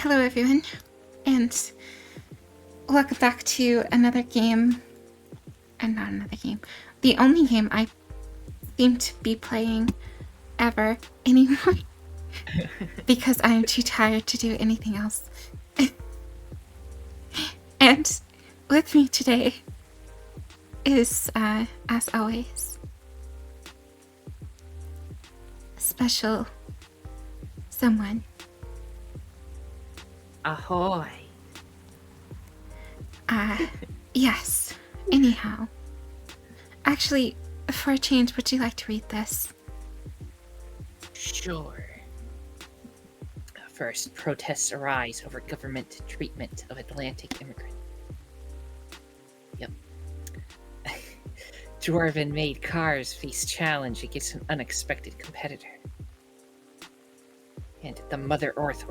Hello everyone, and welcome back to another game, and not another game, the only game I seem to be playing ever anymore, because I am too tired to do anything else. And with me today is, as always, a special someone. Ahoy. Yes, anyhow. Actually, for a change, would you like to read this? Sure. First, protests arise over government treatment of Atlantic immigrants. Yep. Dwarven-made cars face challenge against an unexpected competitor. And the Mother Earth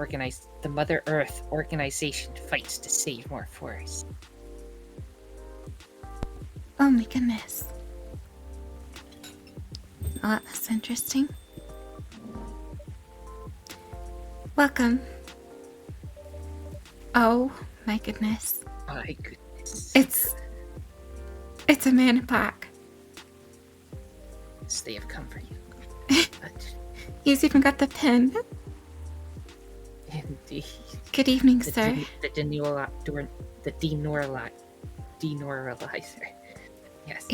organization fights to save more forests. Oh my goodness. Well, that's interesting. Welcome. Oh my goodness. My goodness. It's a man in black. Yes, they have come for you. But He's even got the pen. indeed. Good evening, sir. The denoralizer. Yes.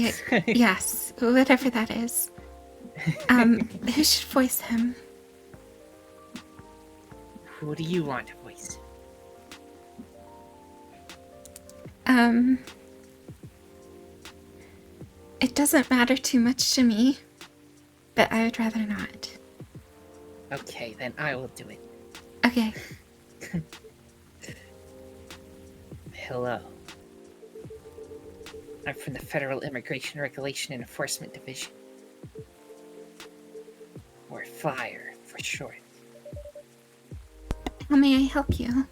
Yes, whatever that is. Who should voice him? Who do you want to voice? It doesn't matter too much to me, but I would rather not. Okay, then I will do it. Okay. Hello. I'm from the Federal Immigration Regulation and Enforcement Division. Or FIRE, for short. How may I help you?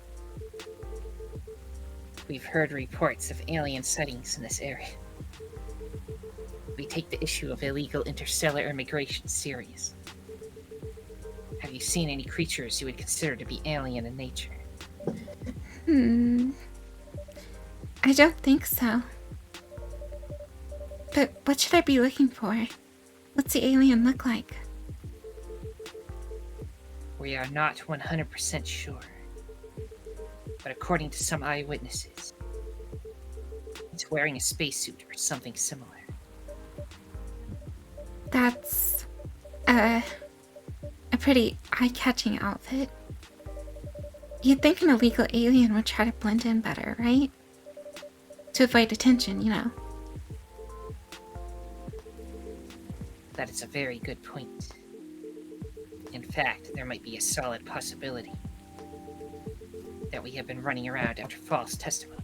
We've heard reports of alien sightings in this area. We take the issue of illegal interstellar immigration serious. Have you seen any creatures you would consider to be alien in nature? I don't think so. But what should I be looking for? What's the alien look like? We are not 100% sure. But according to some eyewitnesses, it's wearing a spacesuit or something similar. That's a pretty eye-catching outfit. You'd think an illegal alien would try to blend in better, right? To avoid attention, you know. That is a very good point. In fact, there might be a solid possibility that we have been running around after false testimony.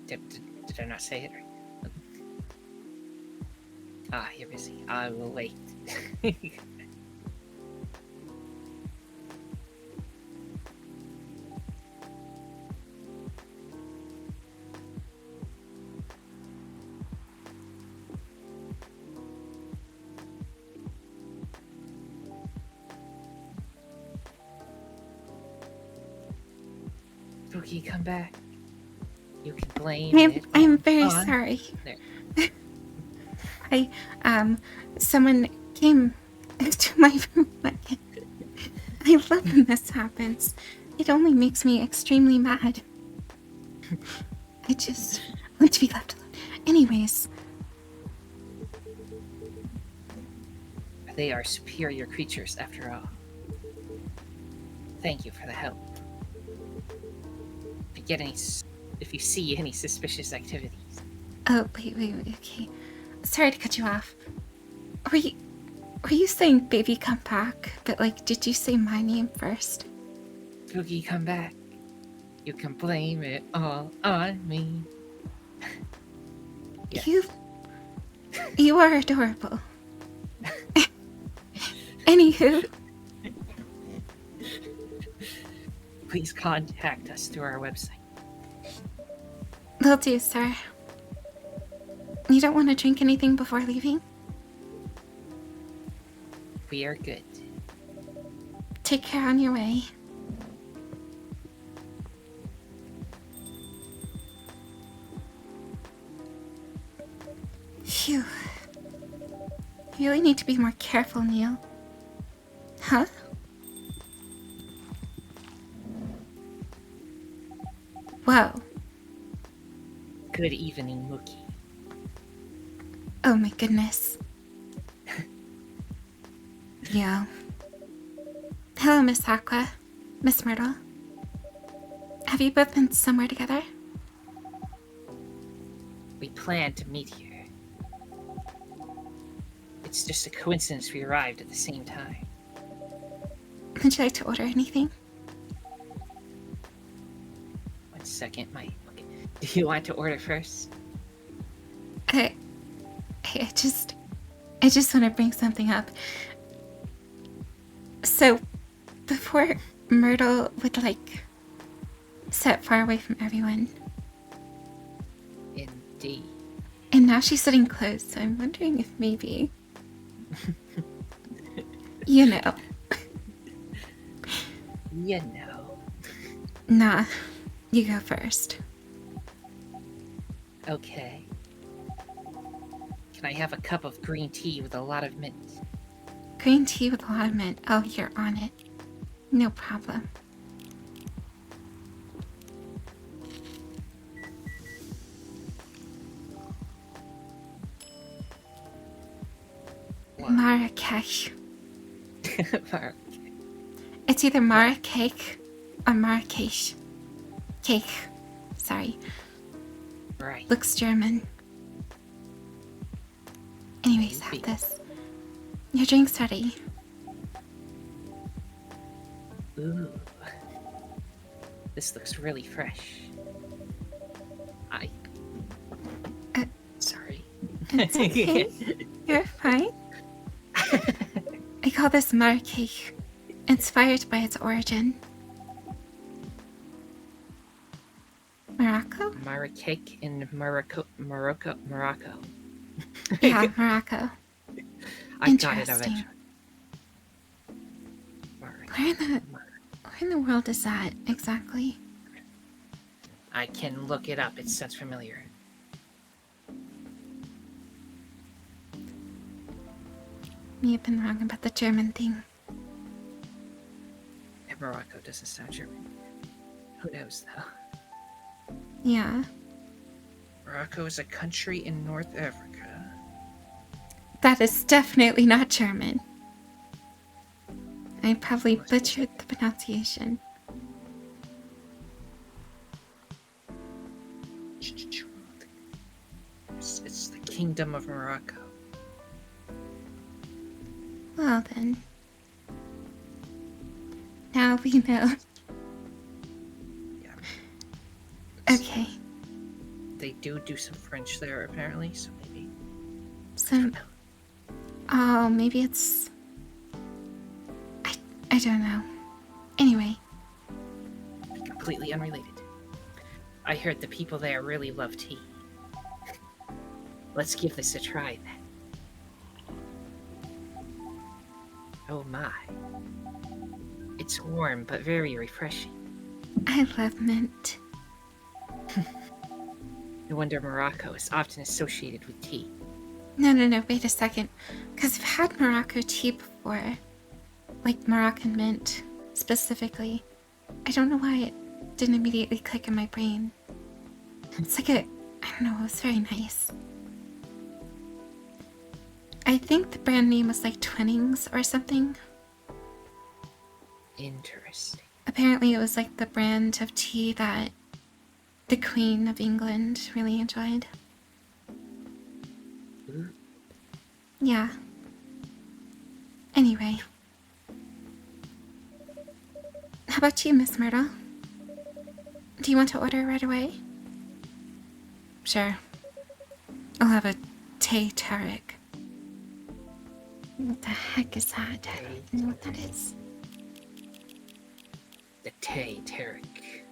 Did I not say it right? Ah, you're busy. I will wait. Spooky, come back. You can blame it. I'm very sorry. Someone came to my room again. I love when this happens. It only makes me extremely mad. I just want to be left alone. Anyways. They are superior creatures after all. Thank you for the help. If you see any suspicious activities. Oh, wait, okay. Sorry to cut you off. Were you saying baby come back? But like, did you say my name first? Spooky, come back. You can blame it all on me. Yes. You are adorable. Anywho. Please contact us through our website. Will do, sir. You don't want to drink anything before leaving? We are good. Take care on your way. Phew. You really need to be more careful, Neil. Huh? Whoa. Good evening, Mookie. Oh my goodness. Yeah. Hello, Miss Aqua. Miss Myrtle. Have you both been somewhere together? We planned to meet here. It's just a coincidence we arrived at the same time. Would you like to order anything? 1 second, okay. Do you want to order first? I just want to bring something up. So, before Myrtle would, sit far away from everyone. Indeed. And now she's sitting close, so I'm wondering if maybe... you know. You know. Nah, you go first. Okay. Can I have a cup of green tea with a lot of mint? Green tea with a lot of mint. Oh, you're on it. No problem. Wow. Marrakesh. It's either Marrakech or Marrakesh. Cake. Sorry. Right. Looks German. Anyways, have this. Your drink's ready. Ooh. This looks really fresh. Sorry. It's okay. You're fine. I call this Marrakech, inspired by its origin. Morocco? Marrakech in Morocco. Yeah, Morocco. I got it eventually. Where in the world is that exactly? I can look it up. It sounds familiar. May have been wrong about the German thing. And Morocco doesn't sound German. Who knows, though? Yeah. Morocco is a country in North Africa. That is definitely not German. I probably butchered the pronunciation. It's the Kingdom of Morocco. Well then. Now we know. Yeah. Okay. They do some French there, apparently, so maybe. So, oh, maybe it's... I don't know. Anyway. Completely unrelated. I heard the people there really love tea. Let's give this a try, then. Oh my. It's warm, but very refreshing. I love mint. No wonder Morocco is often associated with tea. No, wait a second. Because I've had Morocco tea before. Like Moroccan mint, specifically. I don't know why it didn't immediately click in my brain. It's like I don't know, it was very nice. I think the brand name was like Twinings or something. Interesting. Apparently it was like the brand of tea that the Queen of England really enjoyed. Ooh. Yeah. Anyway. How about you, Miss Myrtle? Do you want to order right away? Sure. I'll have a Tay Tarek. What the heck is that? I don't even know what that is. The Tay Tarek.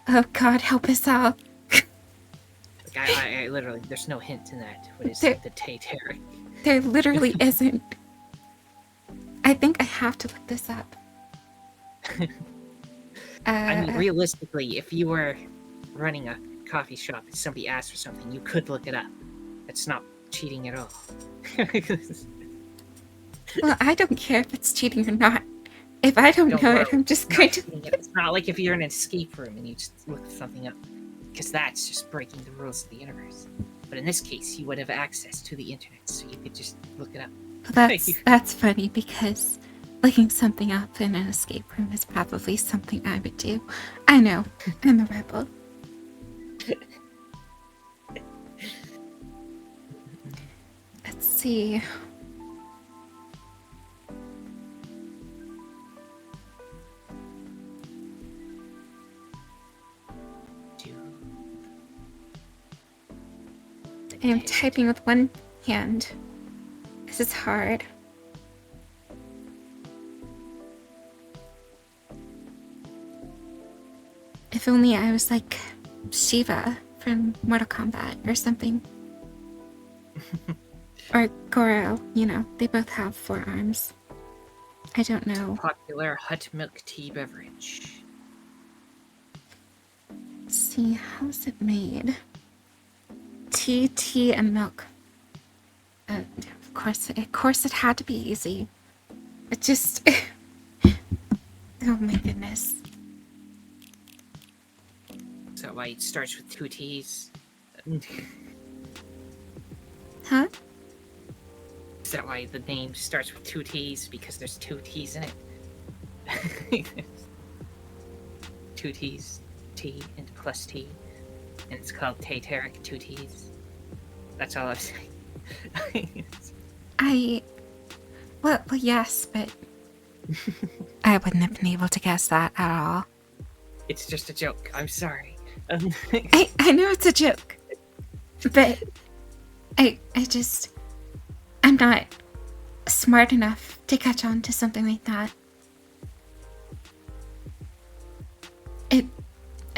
Oh God, help us out. Like, I literally, there's no hint in that. What is There- the Tay Tarek? There literally isn't. have to look this up. I mean, realistically, if you were running a coffee shop and somebody asked for something, you could look it up. It's not cheating at all. well, I don't care if it's cheating or not. If I don't know it, I'm just going to... It's not like if you're in an escape room and you just look something up, because that's just breaking the rules of the universe. But in this case, you would have access to the internet, so you could just look it up. Well, that's funny, because looking something up in an escape room is probably something I would do. I know, I'm a rebel. Let's see. I am typing with one hand. This is hard. If only I was like Shiva from Mortal Kombat or something. Or Goro, you know, they both have 4 arms. I don't know. Popular hot milk tea beverage. Let's see, how's it made? Tea, and milk. Of course it had to be easy. It just... oh my goodness. Is that why it starts with 2 T's? Huh? Is that why the name starts with 2 T's? Because there's 2 T's in it? 2 T's, T, and plus T. And it's called Tateric 2 T's. That's all I'm saying. Well, yes, but I wouldn't have been able to guess that at all. It's just a joke. I'm sorry. I know it's a joke, but I'm not smart enough to catch on to something like that. I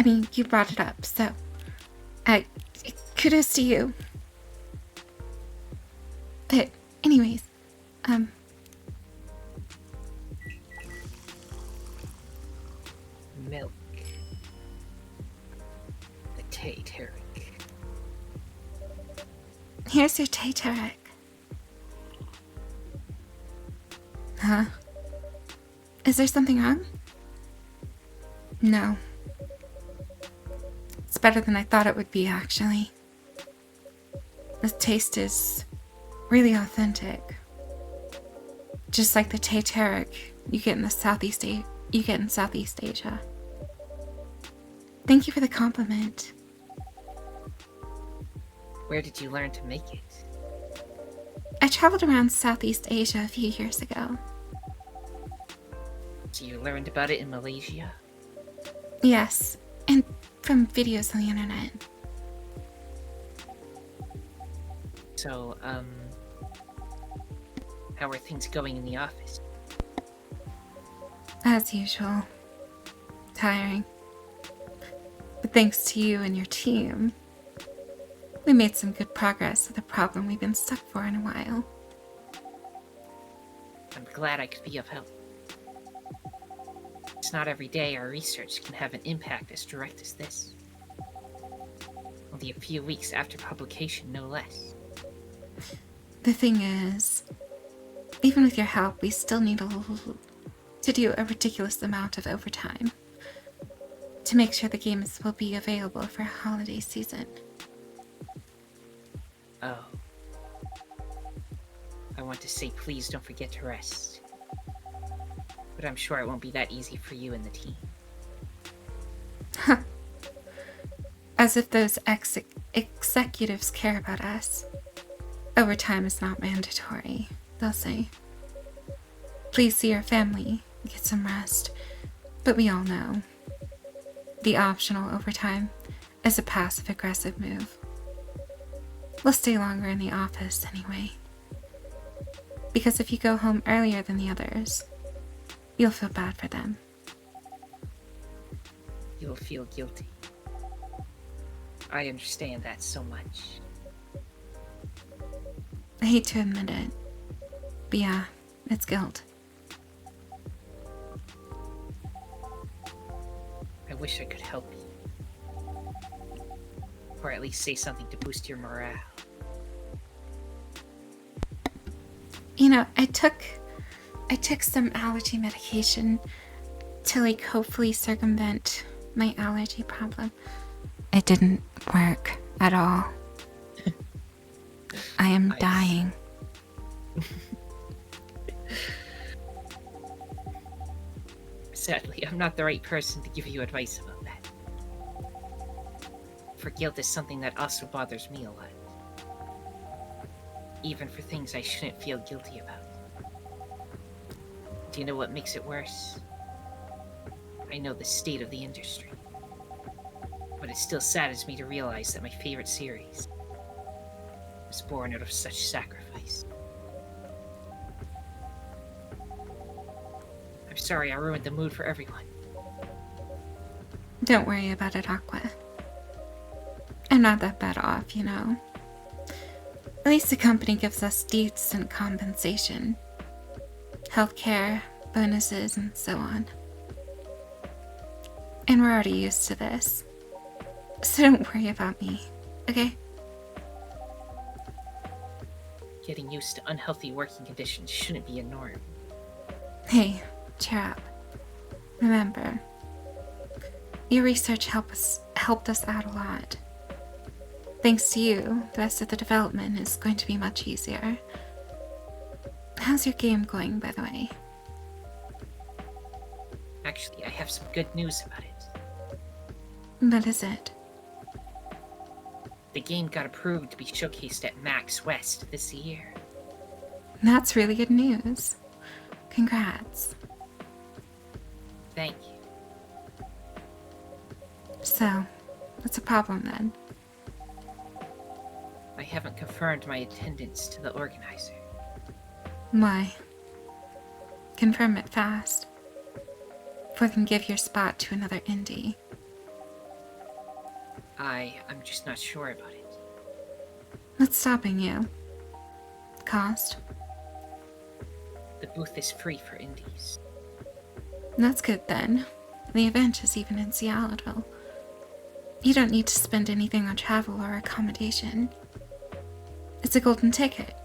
mean, you brought it up, so kudos to you. But anyways, Milk. The Tateric. Here's your Tateric. Huh? Is there something wrong? No. It's better than I thought it would be, actually. The taste is really authentic. Just like the Tateric you get in Southeast Asia. Thank you for the compliment. Where did you learn to make it? I traveled around Southeast Asia a few years ago. So you learned about it in Malaysia? Yes, and from videos on the internet. So, how are things going in the office? As usual. Tiring. But thanks to you and your team, we made some good progress with a problem we've been stuck for in a while. I'm glad I could be of help. It's not every day our research can have an impact as direct as this. Only a few weeks after publication, no less. The thing is, even with your help, we still need to do a ridiculous amount of overtime to make sure the games will be available for holiday season. Oh. I want to say please don't forget to rest. But I'm sure it won't be that easy for you and the team. Huh. As if those executives care about us. Overtime is not mandatory, they'll say. Please see your family, get some rest. But we all know, the optional overtime is a passive-aggressive move. We'll stay longer in the office anyway. Because if you go home earlier than the others, you'll feel bad for them. You'll feel guilty. I understand that so much. I hate to admit it, but yeah, it's guilt. wish I could help you. Or at least say something to boost your morale. You know, I took some allergy medication to like hopefully circumvent my allergy problem. It didn't work at all. I am dying. Sadly, I'm not the right person to give you advice about that. For guilt is something that also bothers me a lot. Even for things I shouldn't feel guilty about. Do you know what makes it worse? I know the state of the industry. But it still saddens me to realize that my favorite series was born out of such sacrifice. I'm sorry I ruined the mood for everyone. Don't worry about it, Aqua. I'm not that bad off, you know. At least the company gives us decent compensation. Healthcare, bonuses, and so on. And we're already used to this. So don't worry about me, okay? Getting used to unhealthy working conditions shouldn't be a norm. Hey, cheer up. Remember, your research helped us out a lot. Thanks to you, the rest of the development is going to be much easier. How's your game going, by the way? Actually, I have some good news about it. What is it? The game got approved to be showcased at Max West this year. That's really good news. Congrats. Thank you. So, what's the problem then? I haven't confirmed my attendance to the organizer. Why? Confirm it fast. Before they can give your spot to another indie. I'm just not sure about it. What's stopping you? Cost? The booth is free for indies. That's good then. The event is even in Seattle. You don't need to spend anything on travel or accommodation. It's a golden ticket.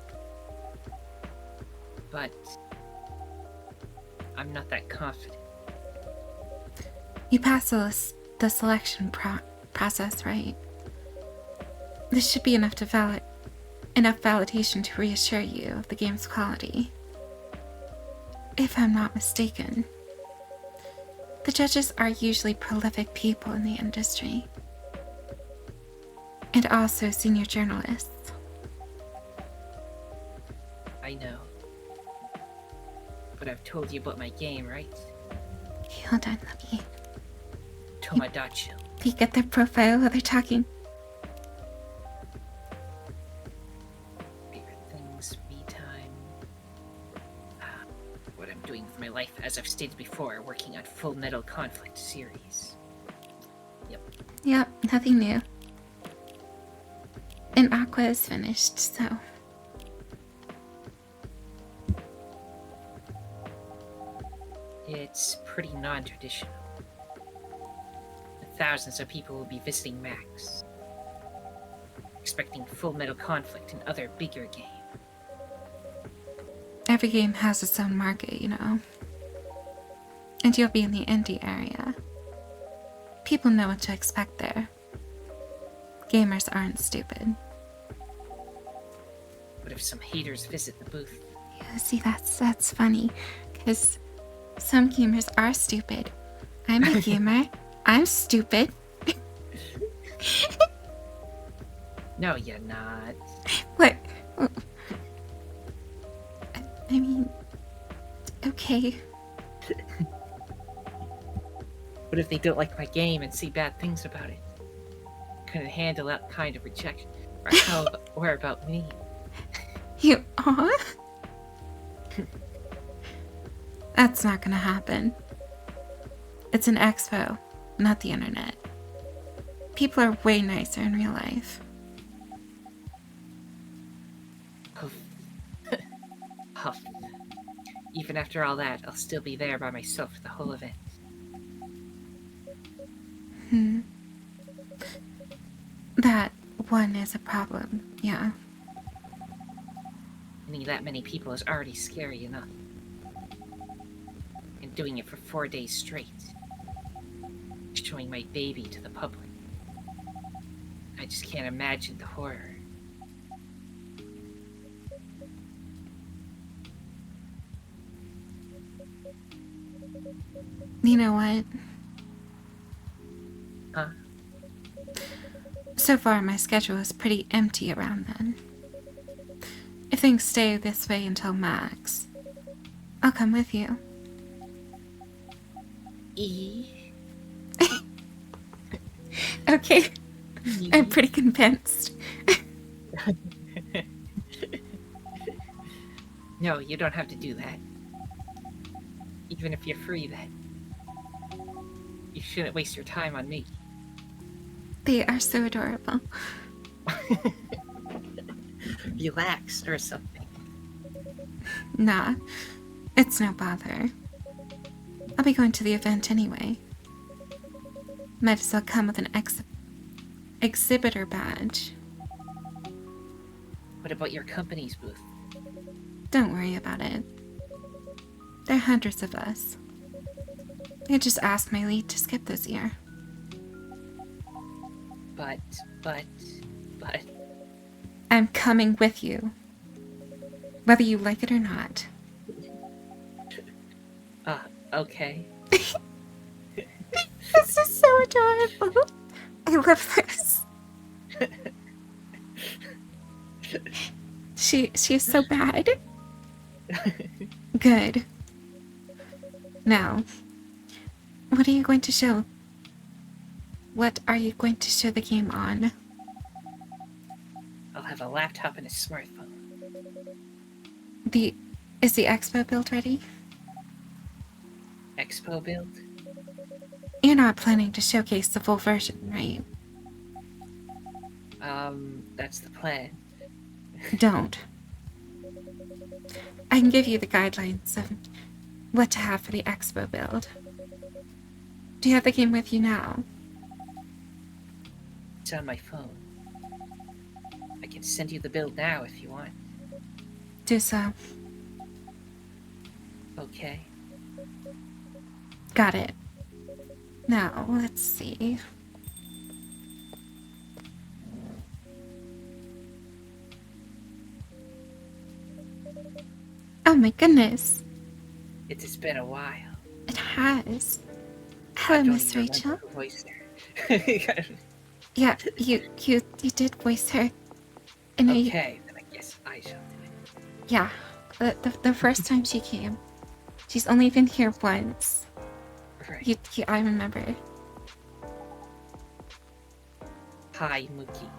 But I'm not that confident. You pass the selection process, right? This should be enough validation to reassure you of the game's quality. If I'm not mistaken. The judges are usually prolific people in the industry. And also senior journalists. I know. But I've told you about my game, right? Okay, hold on, let me Tomodachi. peek at their profile while they're talking. Favorite things, me time. What I'm doing with my life, as I've stated before, working on Full Metal Conflict series. Yep, nothing new. And Aqua is finished, so. It's pretty non-traditional. Thousands of people will be visiting Max, expecting Full Metal Conflict and other bigger games. Every game has its own market, you know. And you'll be in the indie area. People know what to expect there. Gamers aren't stupid. But if some haters visit the booth, Yeah, see, that's funny. Because some gamers are stupid. I'm a gamer. I'm stupid. no, you're not. What? I mean, okay. What if they don't like my game and see bad things about it? Couldn't handle that kind of rejection. Or about me. You are? That's not gonna happen. It's an expo, not the internet. People are way nicer in real life. Huff. Huff. Even after all that, I'll still be there by myself for the whole event. That one is a problem, yeah. Winning that many people is already scary enough. And doing it for 4 days straight. Showing my baby to the public. I just can't imagine the horror. You know what? Huh? So far, my schedule is pretty empty around then. If things stay this way until Max, I'll come with you. Okay, I'm pretty convinced. No, you don't have to do that. Even if you're free, then. You shouldn't waste your time on me. They are so adorable. Relax or something. Nah, it's no bother. I'll be going to the event anyway. Might as well come with an exhibitor badge. What about your company's booth? Don't worry about it. There are hundreds of us. I just asked my lead to skip this year. But... I'm coming with you. Whether you like it or not. Okay. This is so adorable. I love this. She's so bad. Good. Now, what are you going to show? What are you going to show the game on? I'll have a laptop and a smartphone. Is the expo build ready? Expo build? You're not planning to showcase the full version, right? That's the plan. Don't. I can give you the guidelines of what to have for the expo build. Do you have the game with you now? It's on my phone. I can send you the build now if you want. Do so. Okay. Got it. Now, let's see. Oh my goodness. It has been a while. It has. I Hello, don't Miss even Rachel. remember who voiced her. Yeah, you did voice her. I know Okay, then I guess I shall do it. Yeah, the first time she came. She's only been here once. Right. I remember. Hi, Mookie.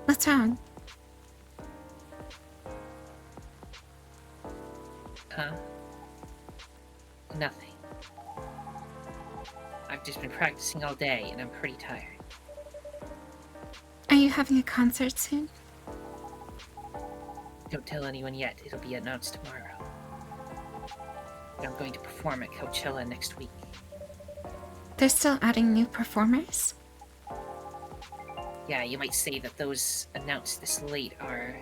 What's wrong? Huh? Nothing. I've just been practicing all day and I'm pretty tired. Are you having a concert soon? Don't tell anyone yet, it'll be announced tomorrow. But I'm going to perform at Coachella next week. They're still adding new performers? Yeah, you might say that those announced this late are...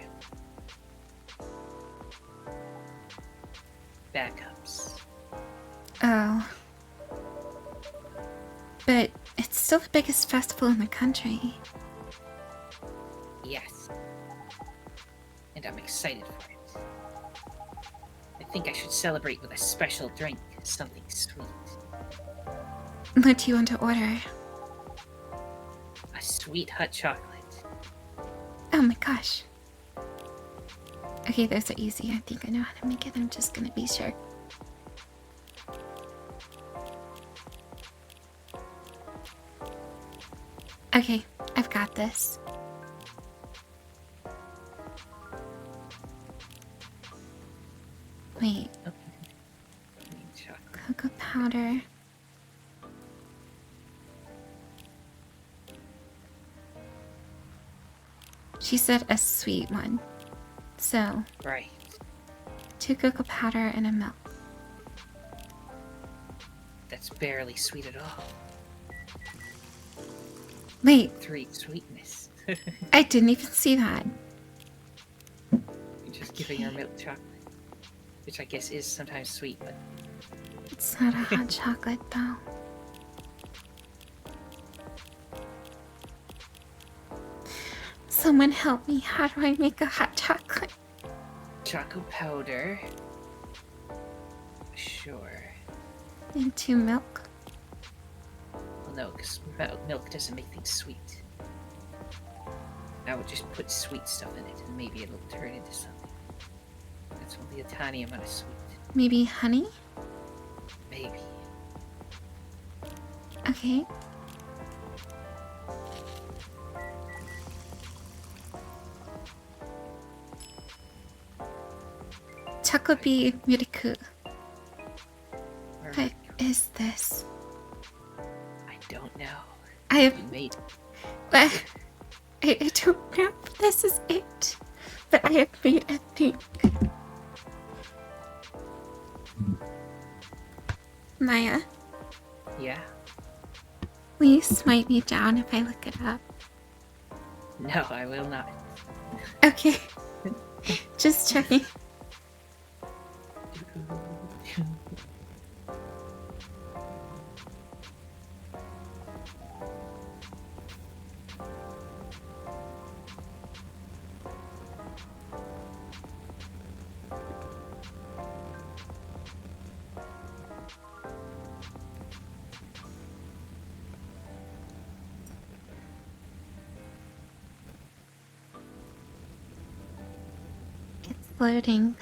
backups. Oh. But it's still the biggest festival in the country. Yes. And I'm excited for it. I think I should celebrate with a special drink, something sweet. What do you want to order? A sweet hot chocolate. Oh my gosh. Okay, those are easy. I think I know how to make it. I'm just gonna be sure. Okay, I've got this. Wait, Chocolate. cocoa powder. She said a sweet one. So, Right. 2 cocoa powder and a milk. That's barely sweet at all. Wait, 3 sweetness. I didn't even see that. You're just giving her milk chocolate. Which I guess is sometimes sweet, but... It's not a hot chocolate, though. Someone help me. How do I make a hot chocolate? Choco powder. Sure. Into milk? Well, no, because milk doesn't make things sweet. I would just put sweet stuff in it, and maybe it'll turn into something. That's only a tiny amount of sweet. Maybe honey? Maybe. Okay. Chocobi Miriku. What is this? I don't know. I have. You made it. But I don't know if this is it. But I have made a thing. Maya, Yeah? will you smite me down if I look it up? No, I will not. Okay. Just checking. It's loading.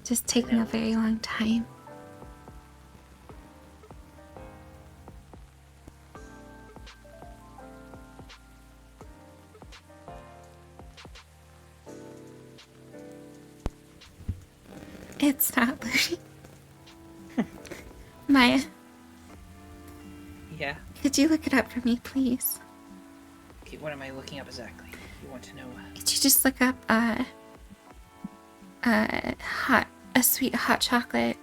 Just taking a very long time. It's not loading. Maya, Yeah? could you look it up for me, please? Okay, what am I looking up exactly? You want to know Could you just look up a sweet hot chocolate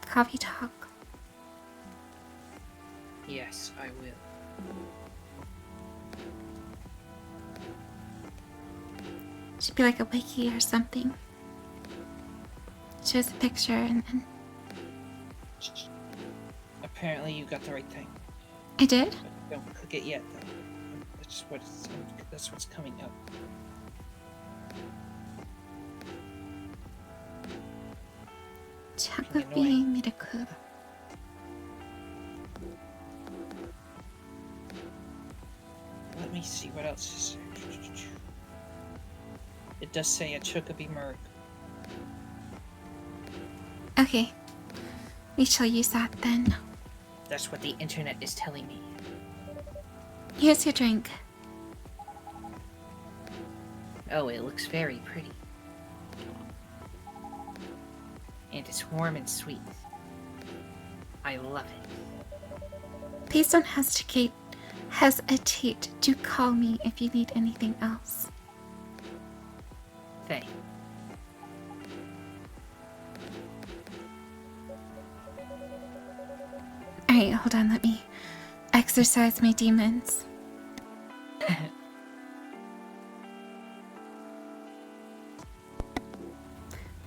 coffee talk? Yes, I will. Should be like a wiki or something. Shows a picture and then Apparently you got the right thing. I did? But don't click it yet, though. That's what's coming up. Chocobi Miraku. Let me see what else is there. It does say a Chocobi Merc. Okay. We shall use that then. That's what the internet is telling me. Here's your drink. Oh, it looks very pretty. And it's warm and sweet. I love it. Please don't hesitate to call me if you need anything else. Thanks. Alright, hold on, let me exercise my demons.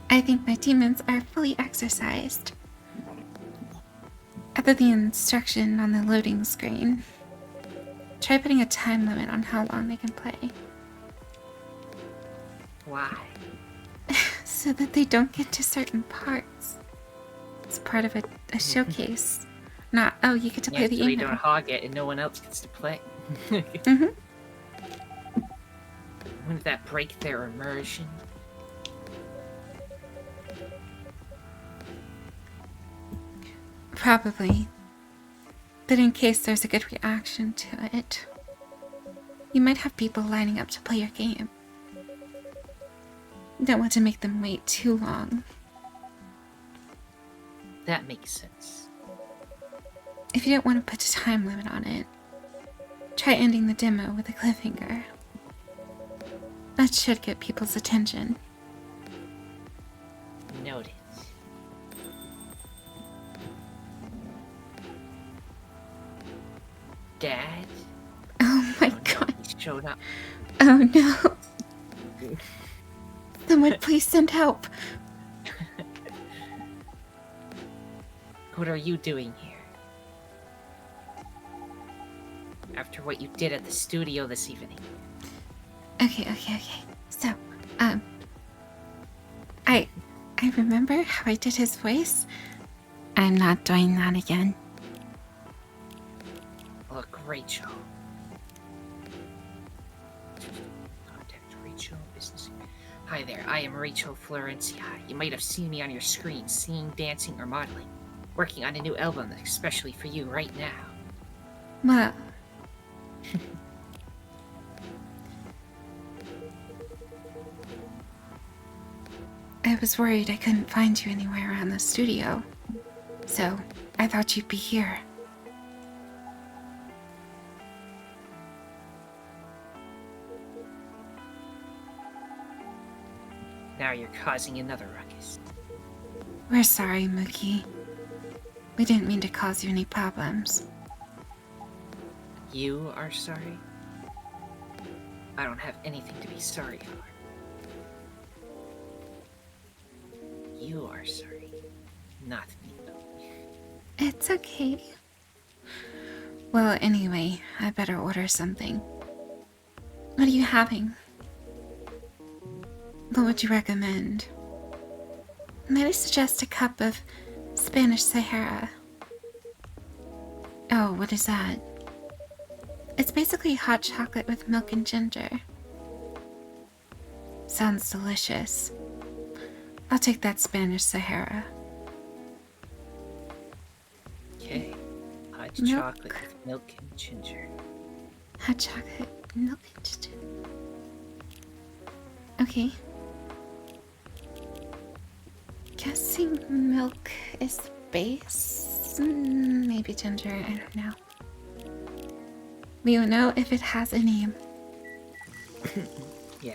I think my demons are fully exercised. Other the instruction on the loading screen. Try putting a time limit on how long they can play. Why? So that they don't get to certain parts. It's part of a showcase. Not, oh, you get to play the so we game don't now. hog it and no one else gets to play. Mm-hmm. Wouldn't that break their immersion? Probably. But in case there's a good reaction to it, you might have people lining up to play your game. You don't want to make them wait too long. That makes sense. If you don't want to put a time limit on it, try ending the demo with a cliffhanger. That should get people's attention. Noted. shown up. Oh no. Someone please send help. What are you doing here? After what you did at the studio this evening. Okay. So, I remember how I did his voice. I'm not doing that again. Look, Rachel. Contact Rachel Business. Hi there, I am Rachel Florencia. You might have seen me on your screen, singing, dancing, or modeling. Working on a new album especially for you right now. Well, I was worried I couldn't find you anywhere around the studio. So, I thought you'd be here. Now you're causing another ruckus. We're sorry, Mookie. We didn't mean to cause you any problems. You are sorry? I don't have anything to be sorry for. You are sorry, not me. It's okay. Well, anyway, I better order something. What are you having? What would you recommend? Might I suggest a cup of Spanish Sahara? Oh, what is that? It's basically hot chocolate with milk and ginger. Sounds delicious. I'll take that Spanish Sahara. Okay. Hot Milk. chocolate with milk and ginger. Hot chocolate, milk and ginger. Okay. Guessing milk is the base. Maybe ginger, I don't know. We will know if it has a name. Yeah.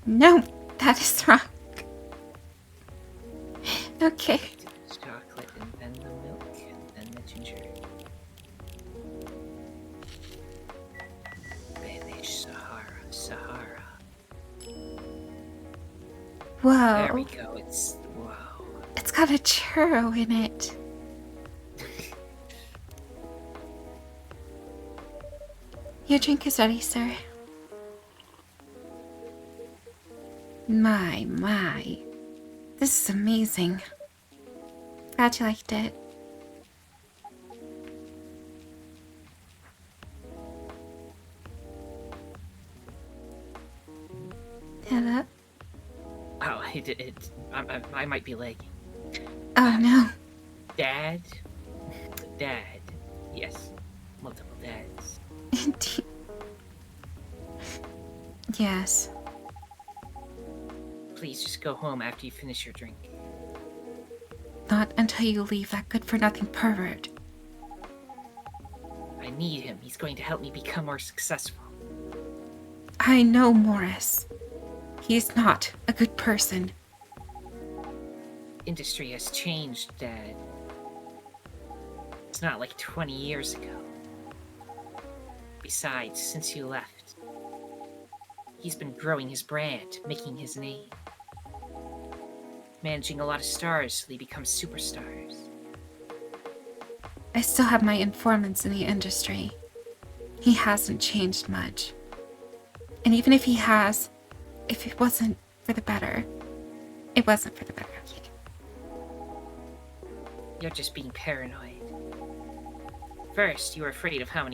No, that is wrong. Okay. Chocolate and then the milk and then the ginger. Spanish Sahara. Whoa. There we go. It's whoa. It's got a churro in it. Your drink is ready, sir. My. This is amazing. Glad you liked it. Hello? Oh, I might be lagging. Oh no. Dad? Yes. Multiple dads. Indeed. Yes. Please just go home after you finish your drink. Not until you leave that good-for-nothing pervert. I need him. He's going to help me become more successful. I know Morris. He is not a good person. Industry has changed, Dad. It's not like 20 years ago. Besides, since you left, he's been growing his brand, making his name. Managing a lot of stars so they become superstars. I still have my informants in the industry. He hasn't changed much. And even if he has, if it wasn't for the better, it wasn't for the better. Okay. You're just being paranoid. First, you were afraid of how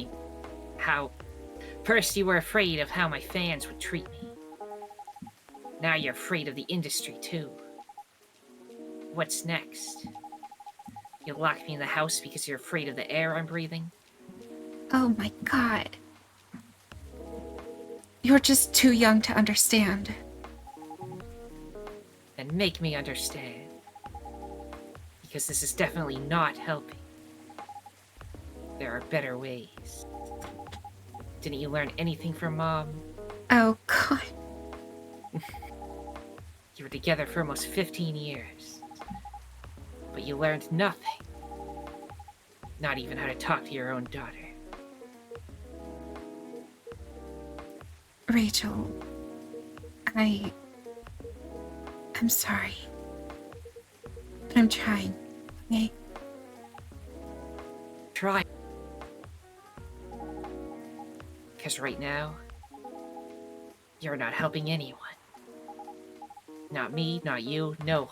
my fans would treat me. Now you're afraid of the industry, too. What's next? You'll lock me in the house because you're afraid of the air I'm breathing? Oh my god. You're just too young to understand. Then make me understand. Because this is definitely not helping. There are better ways. Didn't you learn anything from Mom? Oh god. You were together for almost 15 years. But you learned nothing. Not even how to talk to your own daughter. Rachel, I'm sorry. But I'm trying, okay? Try. Because right now, you're not helping anyone. Not me, not you, no one.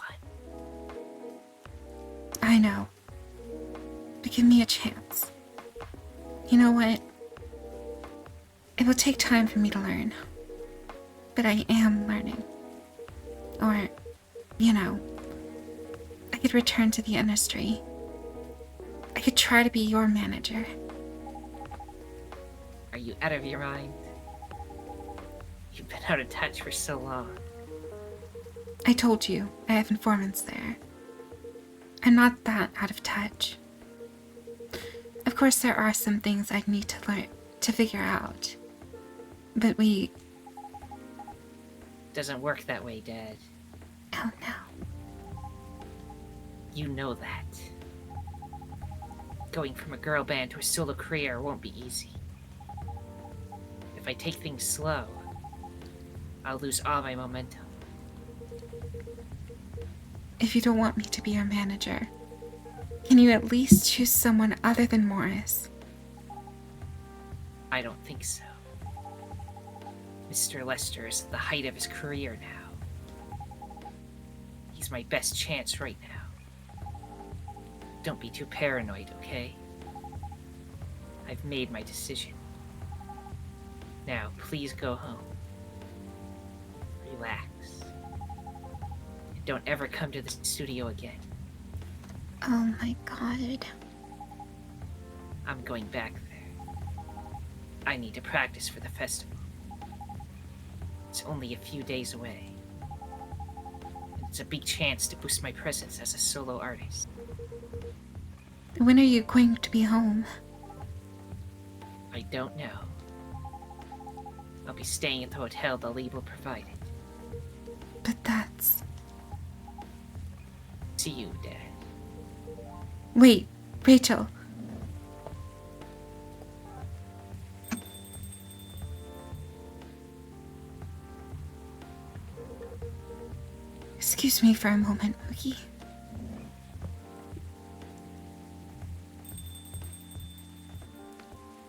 I know. But give me a chance. You know what? It will take time for me to learn. But I am learning. Or, I could return to the industry. I could try to be your manager. Are you out of your mind? You've been out of touch for so long. I told you, I have informants there. I'm not that out of touch. Of course, there are some things I'd need to learn, to figure out. But Doesn't work that way, Dad. oh no. You know that. Going from a girl band to a solo career won't be easy. If I take things slow, I'll lose all my momentum. If you don't want me to be your manager, can you at least choose someone other than Morris? I don't think so. Mr. Lester is at the height of his career now. He's my best chance right now. Don't be too paranoid, okay? I've made my decision. Now, please go home. Relax. And don't ever come to the studio again. Oh my god. I'm going back there. I need to practice for the festival. It's only a few days away. And it's a big chance to boost my presence as a solo artist. When are you going to be home? I don't know. I'll be staying at the hotel the label provided. But that's... See you, Dad. Wait, Rachel. Excuse me for a moment, Mookie.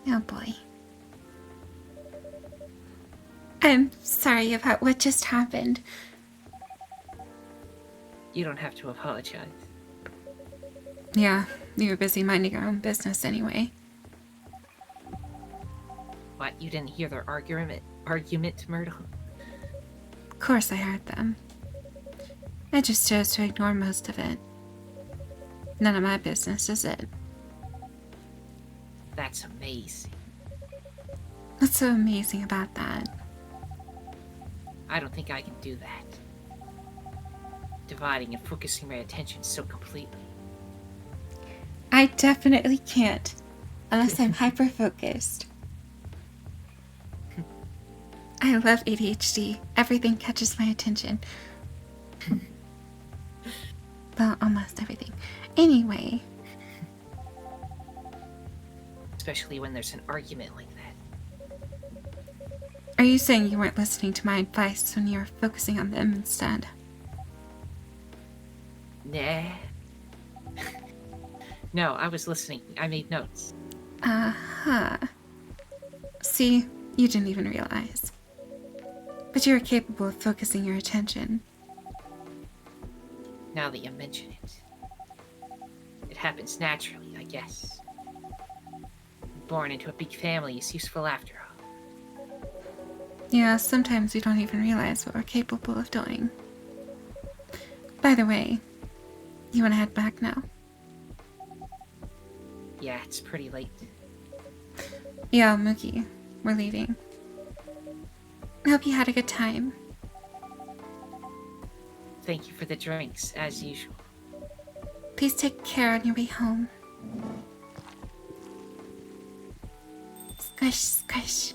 Oh boy. I'm sorry about what just happened. You don't have to apologize. Yeah, you were busy minding your own business anyway. What, you didn't hear their argument, Myrtle? Of course I heard them. I just chose to ignore most of it. None of my business, is it? That's amazing. What's so amazing about that? I don't think I can do that. Dividing and focusing my attention so completely. I definitely can't, unless I'm hyper-focused. I love ADHD. Everything catches my attention. Well, almost everything. Anyway. Especially when there's an argument like that. Are you saying you weren't listening to my advice when you were focusing on them instead? Nah. No, I was listening. I made notes. Uh-huh. See, you didn't even realize. But you were capable of focusing your attention. Now that you mention it. It happens naturally, I guess. Born into a big family is useful after all. Yeah, sometimes we don't even realize what we're capable of doing. By the way, you want to head back now? Yeah, it's pretty late. Yeah, Mookie, we're leaving. I hope you had a good time. Thank you for the drinks, as usual. Please take care on your way home. Squish, squish.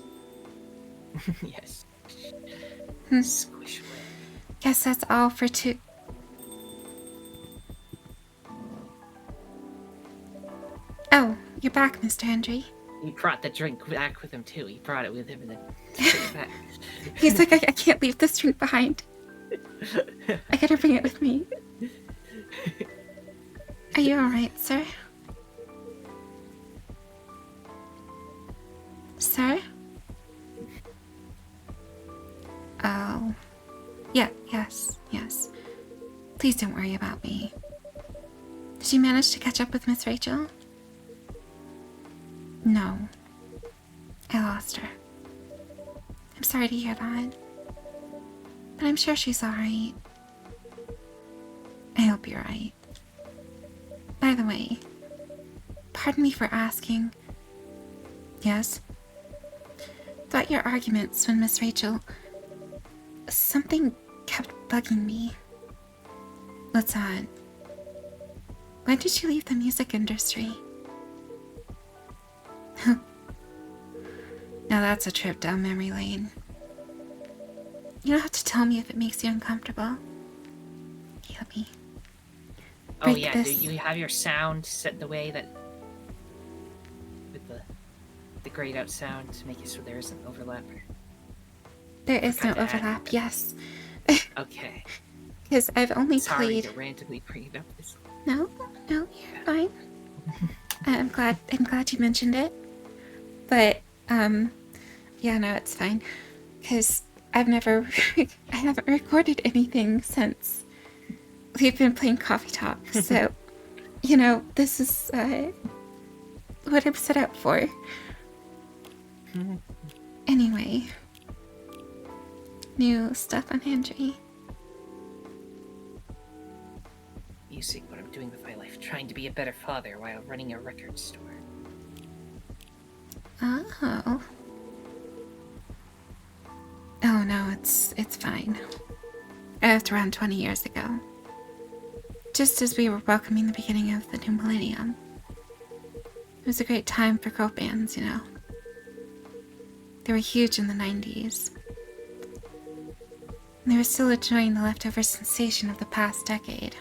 Yes. Squish away. Guess that's all for two. Oh, you're back, Mr. Hendry. He brought the drink back with him too. He brought it with him and then took it back. He's like, I can't leave this drink behind. I gotta bring it with me. Are you alright, sir? Sir? Oh. Yeah, yes. Please don't worry about me. Did you manage to catch up with Miss Rachel? No. I lost her. I'm sorry to hear that. But I'm sure she's alright. I hope you're right. By the way, pardon me for asking. Yes? Throughout your arguments with Miss Rachel, something kept bugging me. What's that? When did you leave the music industry? Now that's a trip down memory lane. You don't have to tell me if it makes you uncomfortable. Here, let me Oh yeah, this. do you have your sound set the way that with the grayed out sound to make it so there isn't overlap? There is no Forgot to add overlap, that. Yes. Okay. Because I've only Sorry played... to randomly bring it up this. No, you're fine. I'm glad you mentioned it. But, yeah, no, it's fine. Because I haven't recorded anything since we've been playing Coffee Talk. So, this is, what I'm set up for. Anyway. New stuff on Henry. Music, what I'm doing with my life, trying to be a better father while running a record store. Oh. Oh no, it's fine. I left around 20 years ago. Just as we were welcoming the beginning of the new millennium. It was a great time for girl bands, They were huge in the 90s. And they were still enjoying the leftover sensation of the past decade.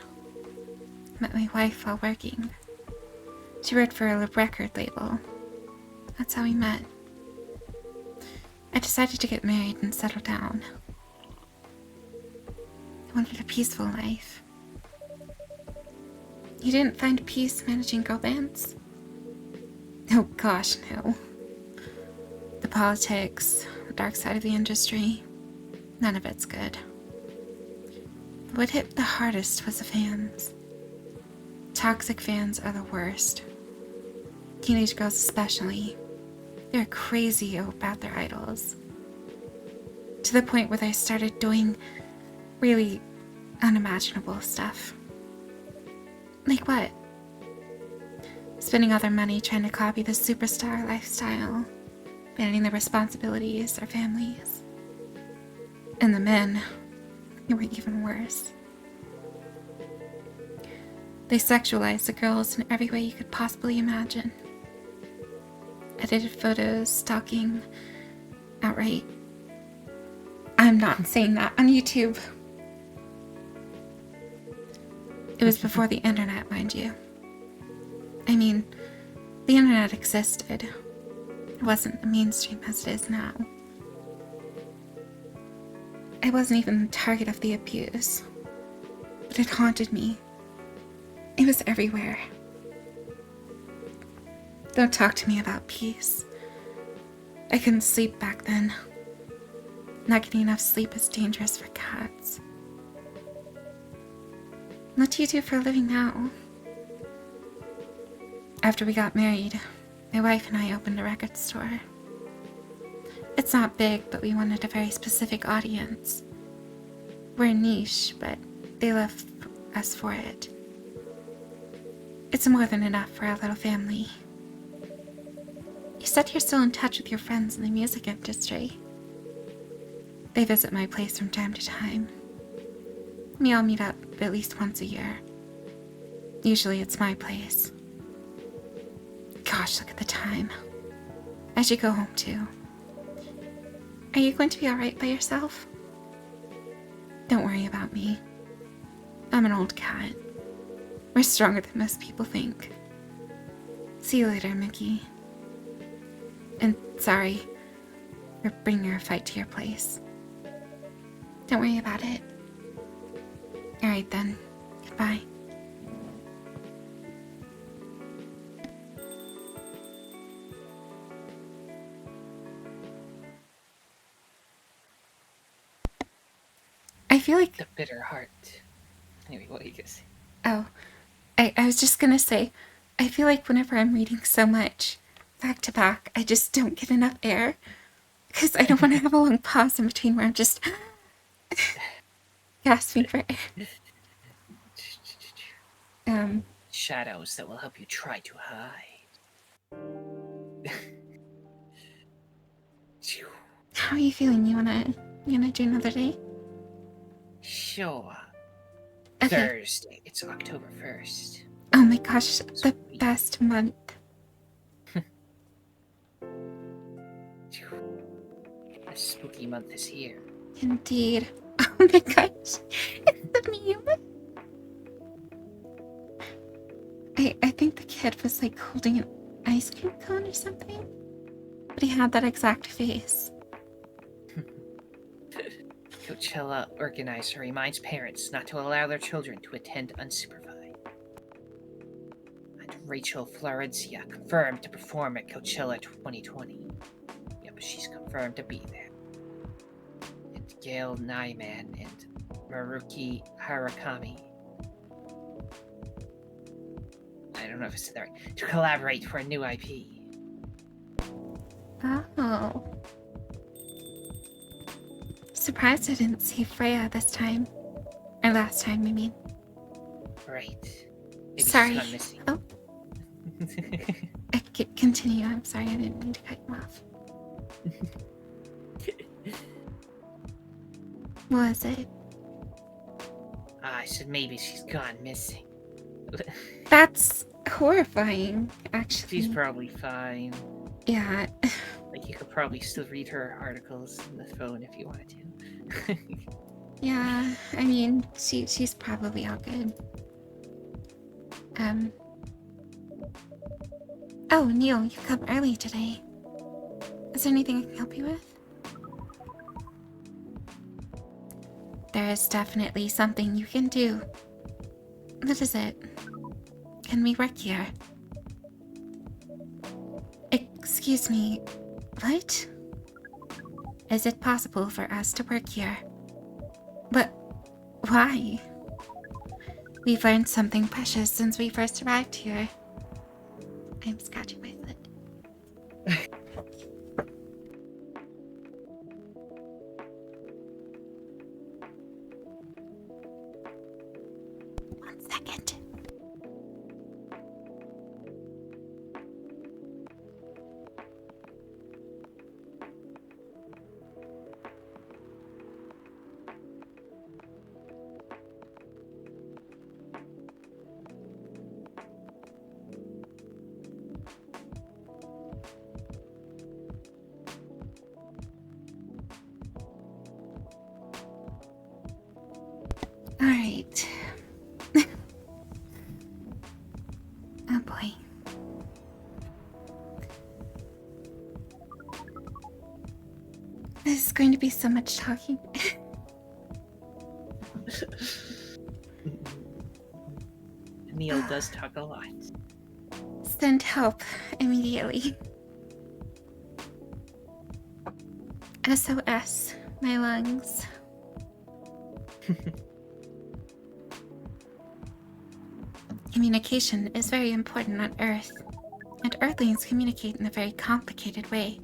I met my wife while working. She worked for a record label. That's how we met. I decided to get married and settle down. I wanted a peaceful life. You didn't find peace managing girl bands? Oh gosh, no. The politics, the dark side of the industry, none of it's good. But what hit the hardest was the fans. Toxic fans are the worst. Teenage girls especially. They're crazy about their idols. To the point where they started doing really unimaginable stuff. Like what? Spending all their money trying to copy the superstar lifestyle, abandoning their responsibilities, their families. And the men, they were even worse. They sexualized the girls in every way you could possibly imagine. Edited photos, stalking, outright. I'm not saying that on YouTube. It was before the internet, mind you. I mean, the internet existed. It wasn't the mainstream as it is now. I wasn't even the target of the abuse, but it haunted me. It was everywhere. Don't talk to me about peace. I couldn't sleep back then. Not getting enough sleep is dangerous for cats. What do you do for a living now? After we got married, my wife and I opened a record store. It's not big, but we wanted a very specific audience. We're niche, but they love us for it. It's more than enough for our little family. You said you're still in touch with your friends in the music industry. They visit my place from time to time. We all meet up at least once a year. Usually it's my place. Gosh, look at the time. I should go home too. Are you going to be alright by yourself? Don't worry about me. I'm an old cat. We're stronger than most people think. See you later, Mickey. And sorry for bringing a fight to your place. Don't worry about it. Alright then. Goodbye. I feel like... The bitter heart. Anyway, what are you gonna say? Oh, I was just gonna say, I feel like whenever I'm reading so much back to back, I just don't get enough air. Because I don't want to have a long pause in between where I'm just gasping for air. Shadows that will help you try to hide. How are you feeling? You wanna do another day? Sure. Okay. Thursday. It's October 1st. Oh my gosh, the best month. A spooky month is here. Indeed. Oh my gosh, it's the meme. I think the kid was like holding an ice cream cone or something, but he had that exact face. Coachella organizer reminds parents not to allow their children to attend unsupervised. And Rachel Florencia confirmed to perform at Coachella 2020. Yep, she's confirmed to be there. And Gail Nyman and Maruki Harakami. I don't know if I said that right. To collaborate for a new IP. Oh. Surprised I didn't see Freya this time. Or last time, I mean. Right. Maybe Sorry. she's gone missing. Oh. Continue. I'm sorry, I didn't mean to cut you off. What was it? I said maybe she's gone missing. That's horrifying, actually. She's probably fine. Yeah. Like, you could probably still read her articles on the phone if you wanted to. Yeah, I mean, she's probably all good. Oh, Neil, you come early today. Is there anything I can help you with? There is definitely something you can do. What is it? Can we work here? Excuse me, what? Is it possible for us to work here? But why? We've learned something precious since we first arrived here. I'm scratching my foot. One second. Alright. Oh boy. This is going to be so much talking. Neil does talk a lot. Send help immediately. SOS, my lungs. Communication is very important on Earth, and Earthlings communicate in a very complicated way.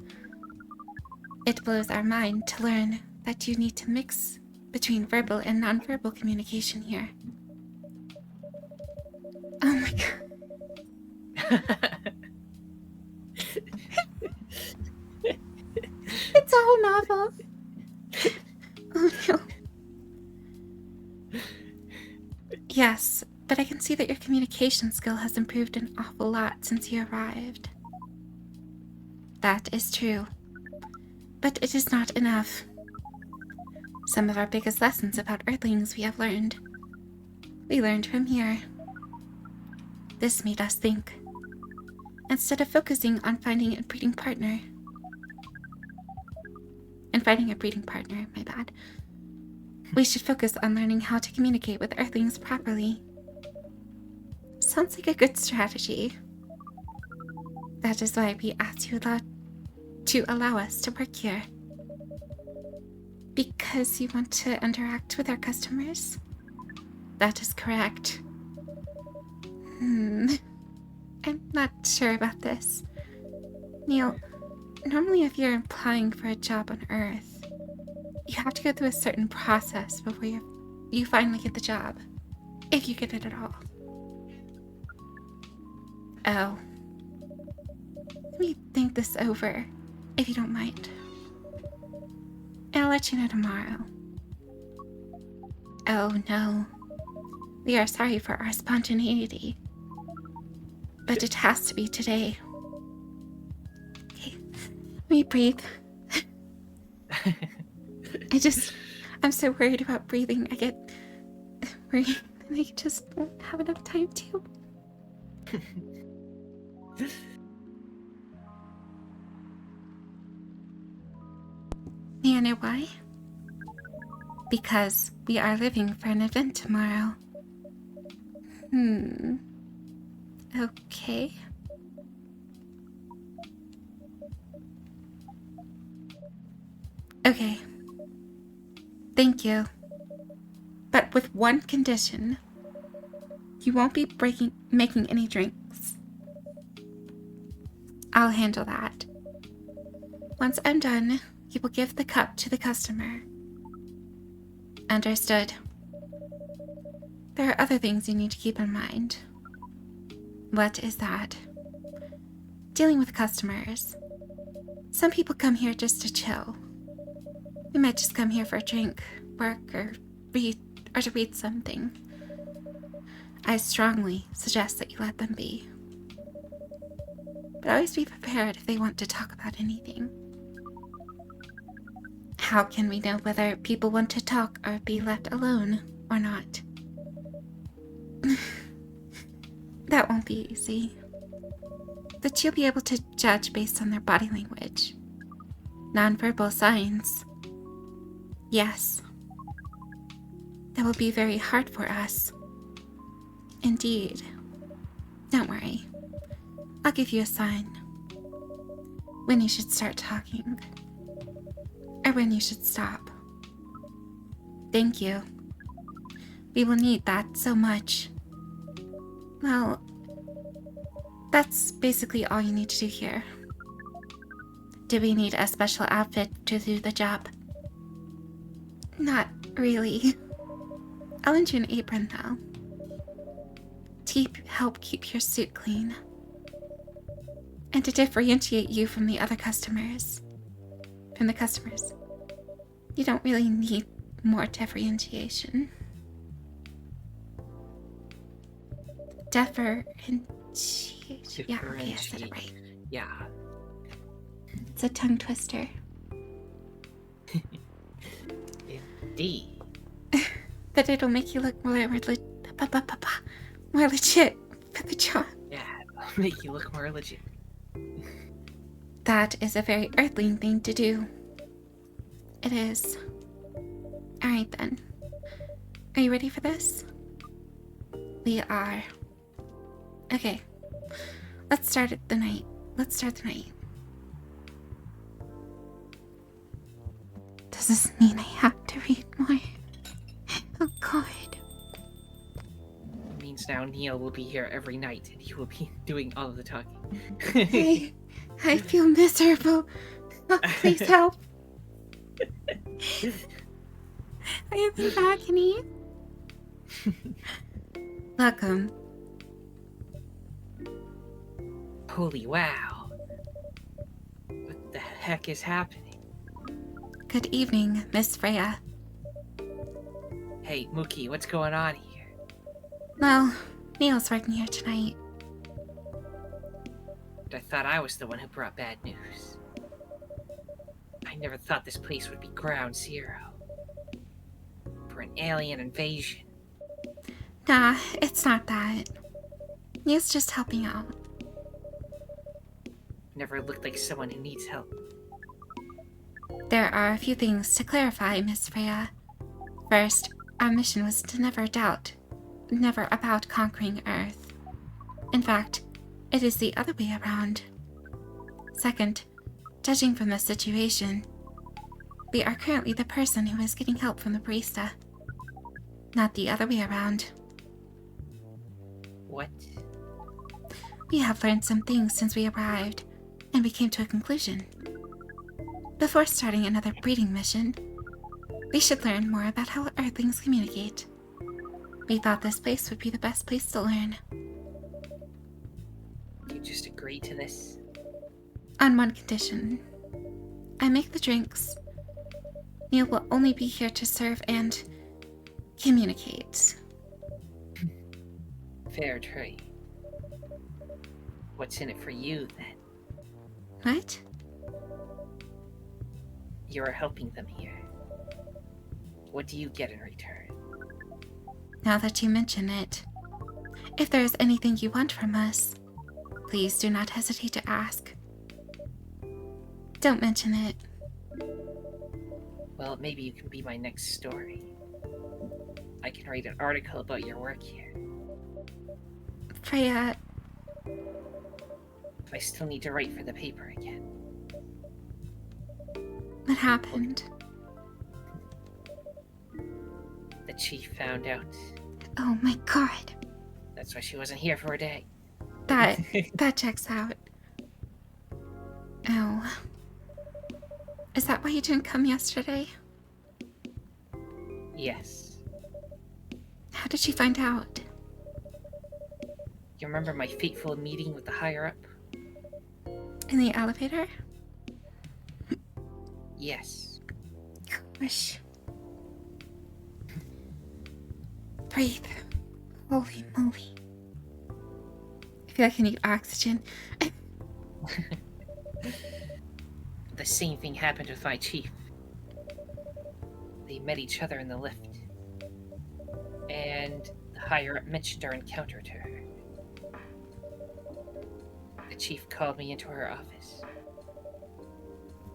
It blows our mind to learn that you need to mix between verbal and nonverbal communication here. Oh my god. It's a whole novel. Oh no. Yes, but I can see that your communication skill has improved an awful lot since you arrived. That is true. But it is not enough. Some of our biggest lessons about Earthlings we have learned. We learned from here. This made us think. Instead of focusing on finding a breeding partner, finding a breeding partner, my bad. We should focus on learning how to communicate with Earthlings properly. Sounds like a good strategy. That is why we asked you to allow us to work here. Because you want to interact with our customers? That is correct. I'm not sure about this. Neil, normally if you're applying for a job on Earth, you have to go through a certain process before you finally get the job. If you get it at all. Oh. Let me think this over, if you don't mind. And I'll let you know tomorrow. Oh no. We are sorry for our spontaneity. But it has to be today. Okay, let me breathe. I'm so worried about breathing. I get worried and I just won't have enough time to. May I know why? Because we are leaving for an event tomorrow. Okay. Okay. Thank you. But with one condition. You won't be making any drinks. I'll handle that. Once I'm done, you will give the cup to the customer. Understood. There are other things you need to keep in mind. What is that? Dealing with customers. Some people come here just to chill. They might just come here for a drink, work, or to read something. I strongly suggest that you let them be. But always be prepared if they want to talk about anything. How can we know whether people want to talk or be left alone or not? That won't be easy. But you'll be able to judge based on their body language. Nonverbal signs. Yes. That will be very hard for us. Indeed. Don't worry. I'll give you a sign. When you should start talking. Or when you should stop. Thank you. We will need that so much. Well, that's basically all you need to do here. Do we need a special outfit to do the job? Not really. I'll lend you an apron though. To help keep your suit clean. And to differentiate you from the other customers. You don't really need more differentiation. Differentiation. Yeah, okay, I said it right. Yeah. It's a tongue twister. Indeed. But it'll make you look more legit for the job. Yeah, it'll make you look more legit. That is a very Earthling thing to do. It is. Alright then. Are you ready for this? We are. Okay. Let's start the night. Does this mean I have to read more? Oh god. It means now Neil will be here every night and he will be doing all of the talking. I feel miserable. Oh, please help. I am in agony. Welcome. Holy wow. What the heck is happening? Good evening, Miss Freya. Hey, Mookie, what's going on here? Well, Neil's working here tonight. I thought I was the one who brought bad news. I never thought this place would be ground zero for an alien invasion. Nah, it's not that. Neil's just helping out. Never looked like someone who needs help. There are a few things to clarify, Miss Freya. First, our mission was to never about conquering Earth. In fact, it is the other way around. Second, judging from the situation, we are currently the person who is getting help from the barista, not the other way around. What? We have learned some things since we arrived, and we came to a conclusion. Before starting another breeding mission, we should learn more about how Earthlings communicate. We thought this place would be the best place to learn. You just agreed to this? On one condition. I make the drinks. Neil will only be here to serve and communicate. Fair trade. What's in it for you, then? What? You're helping them here. What do you get in return? Now that you mention it, if there is anything you want from us, please do not hesitate to ask. Don't mention it. Well, maybe you can be my next story. I can write an article about your work here. Freya, If I still need to write for the paper again. what happened? The chief found out. Oh my god. That's why she wasn't here for a day. That checks out. Oh. Is that why you didn't come yesterday? Yes. How did she find out? You remember my fateful meeting with the higher-up? In the elevator? Yes. Gosh. Breathe. Holy moly. I feel like I need oxygen. The same thing happened with my chief. They met each other in the lift. And the higher-up mentioned our encounter to her. The chief called me into her office.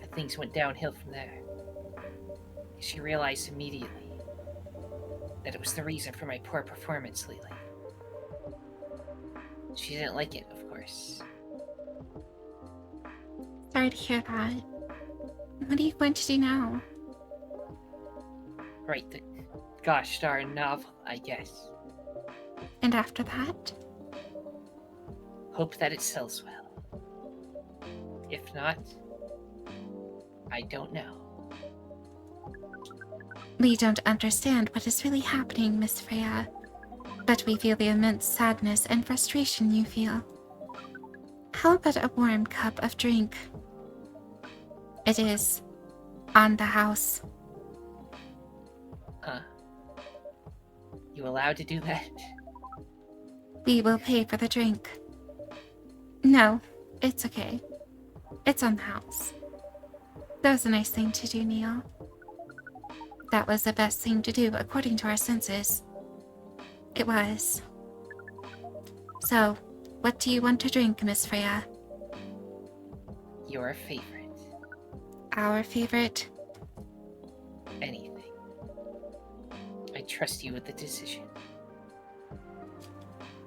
And things went downhill from there. She realized immediately that it was the reason for my poor performance lately. She didn't like it, of course. Sorry to hear that. What are you going to do now? Write the gosh darn novel, I guess. And after that? Hope that it sells well. If not, I don't know. We don't understand what is really happening, Miss Freya, but we feel the immense sadness and frustration you feel. How about a warm cup of drink? It is on the house. Huh? You allowed to do that? We will pay for the drink. No, it's okay. It's on the house. That was a nice thing to do, Neil. That was the best thing to do according to our senses. It was. So, what do you want to drink, Miss Freya? Your favorite. Our favorite? Anything. I trust you with the decision.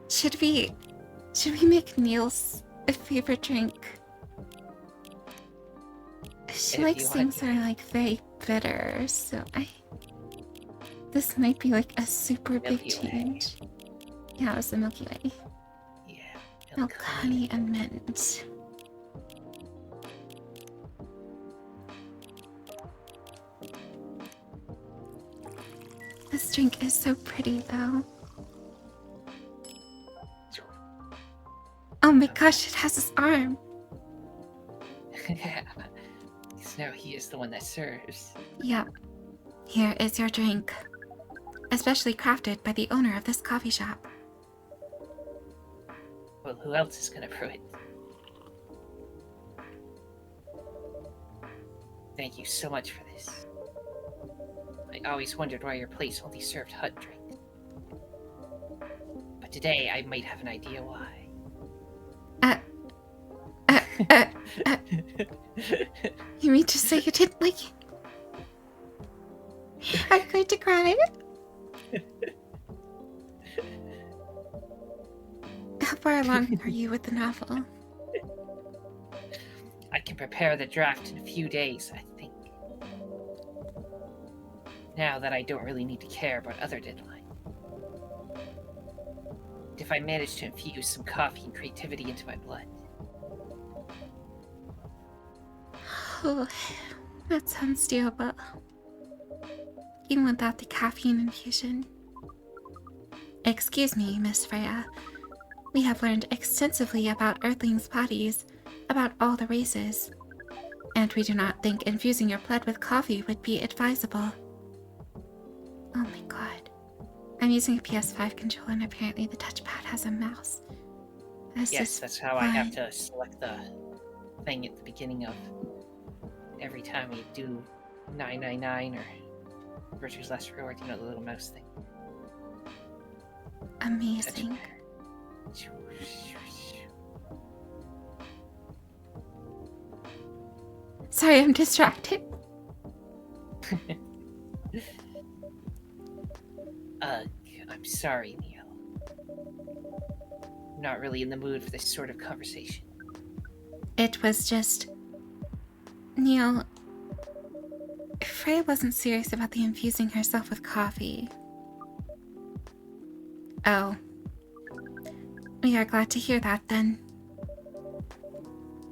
Should we make Neil's a favorite drink? She If likes you want things to. that are like very bitter, so this might be like a super big Milky Way. change. Yeah, it was the Milky Way. Yeah. Milk, honey, and mint. This drink is so pretty, though. Oh my gosh, it has his arm. So now he is the one that serves. Yep. Here is your drink. Especially crafted by the owner of this coffee shop. Well, who else is gonna brew it? Thank you so much for this. I always wondered why your place only served hot drink. But today I might have an idea why. You mean to say you didn't like it? I'm going to cry. How far along are you with the novel? I can prepare the draft in a few days, I think. Now that I don't really need to care about other deadlines. If I manage to infuse some coffee and creativity into my blood. Oh, that sounds doable. Even without the caffeine infusion. Excuse me, Miss Freya. We have learned extensively about Earthlings' bodies, about all the races, and we do not think infusing your blood with coffee would be advisable. Oh my god. I'm using a PS5 controller and apparently the touchpad has a mouse. Yes, that's how I have to select the thing at the beginning of every time we do 999 or Virtue's Last Reward, you know, the little mouse thing. Amazing. Sorry, I'm distracted. I'm sorry, Neil. I'm not really in the mood for this sort of conversation. It was just... Neil... Freya wasn't serious about the infusing herself with coffee. Oh. We are glad to hear that, then.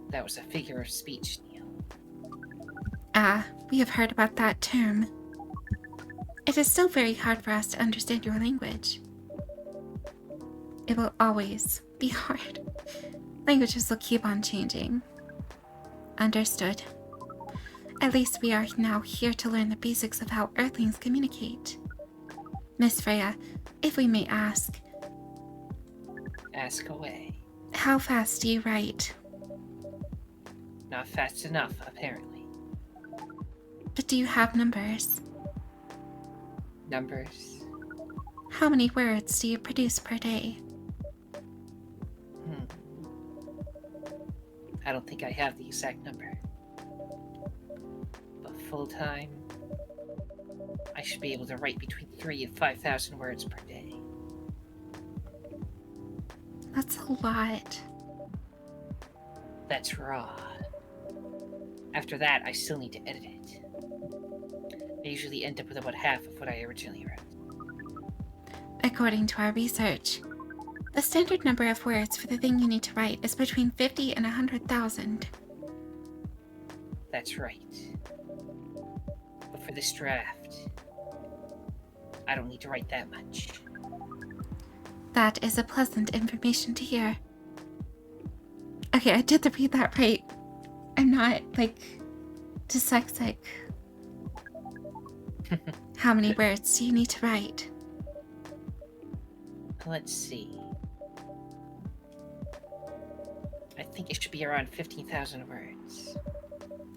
That was a figure of speech, Neil. Ah, we have heard about that term. It is still very hard for us to understand your language. It will always be hard. Languages will keep on changing. Understood. At least we are now here to learn the basics of how Earthlings communicate. Miss Freya, if we may ask... Ask away. How fast do you write? Not fast enough, apparently. But do you have numbers? Numbers? How many words do you produce per day? I don't think I have the exact number. But full-time, I should be able to write between 3,000 and 5,000 words per day. That's a lot. That's raw. After that, I still need to edit it. I usually end up with about half of what I originally wrote. According to our research, the standard number of words for the thing you need to write is between 50 and 100,000. That's right. But for this draft, I don't need to write that much. That is a pleasant information to hear. Okay, I did read that right. I'm not, dyslexic. How many words do you need to write? Let's see. I think it should be around 15,000 words.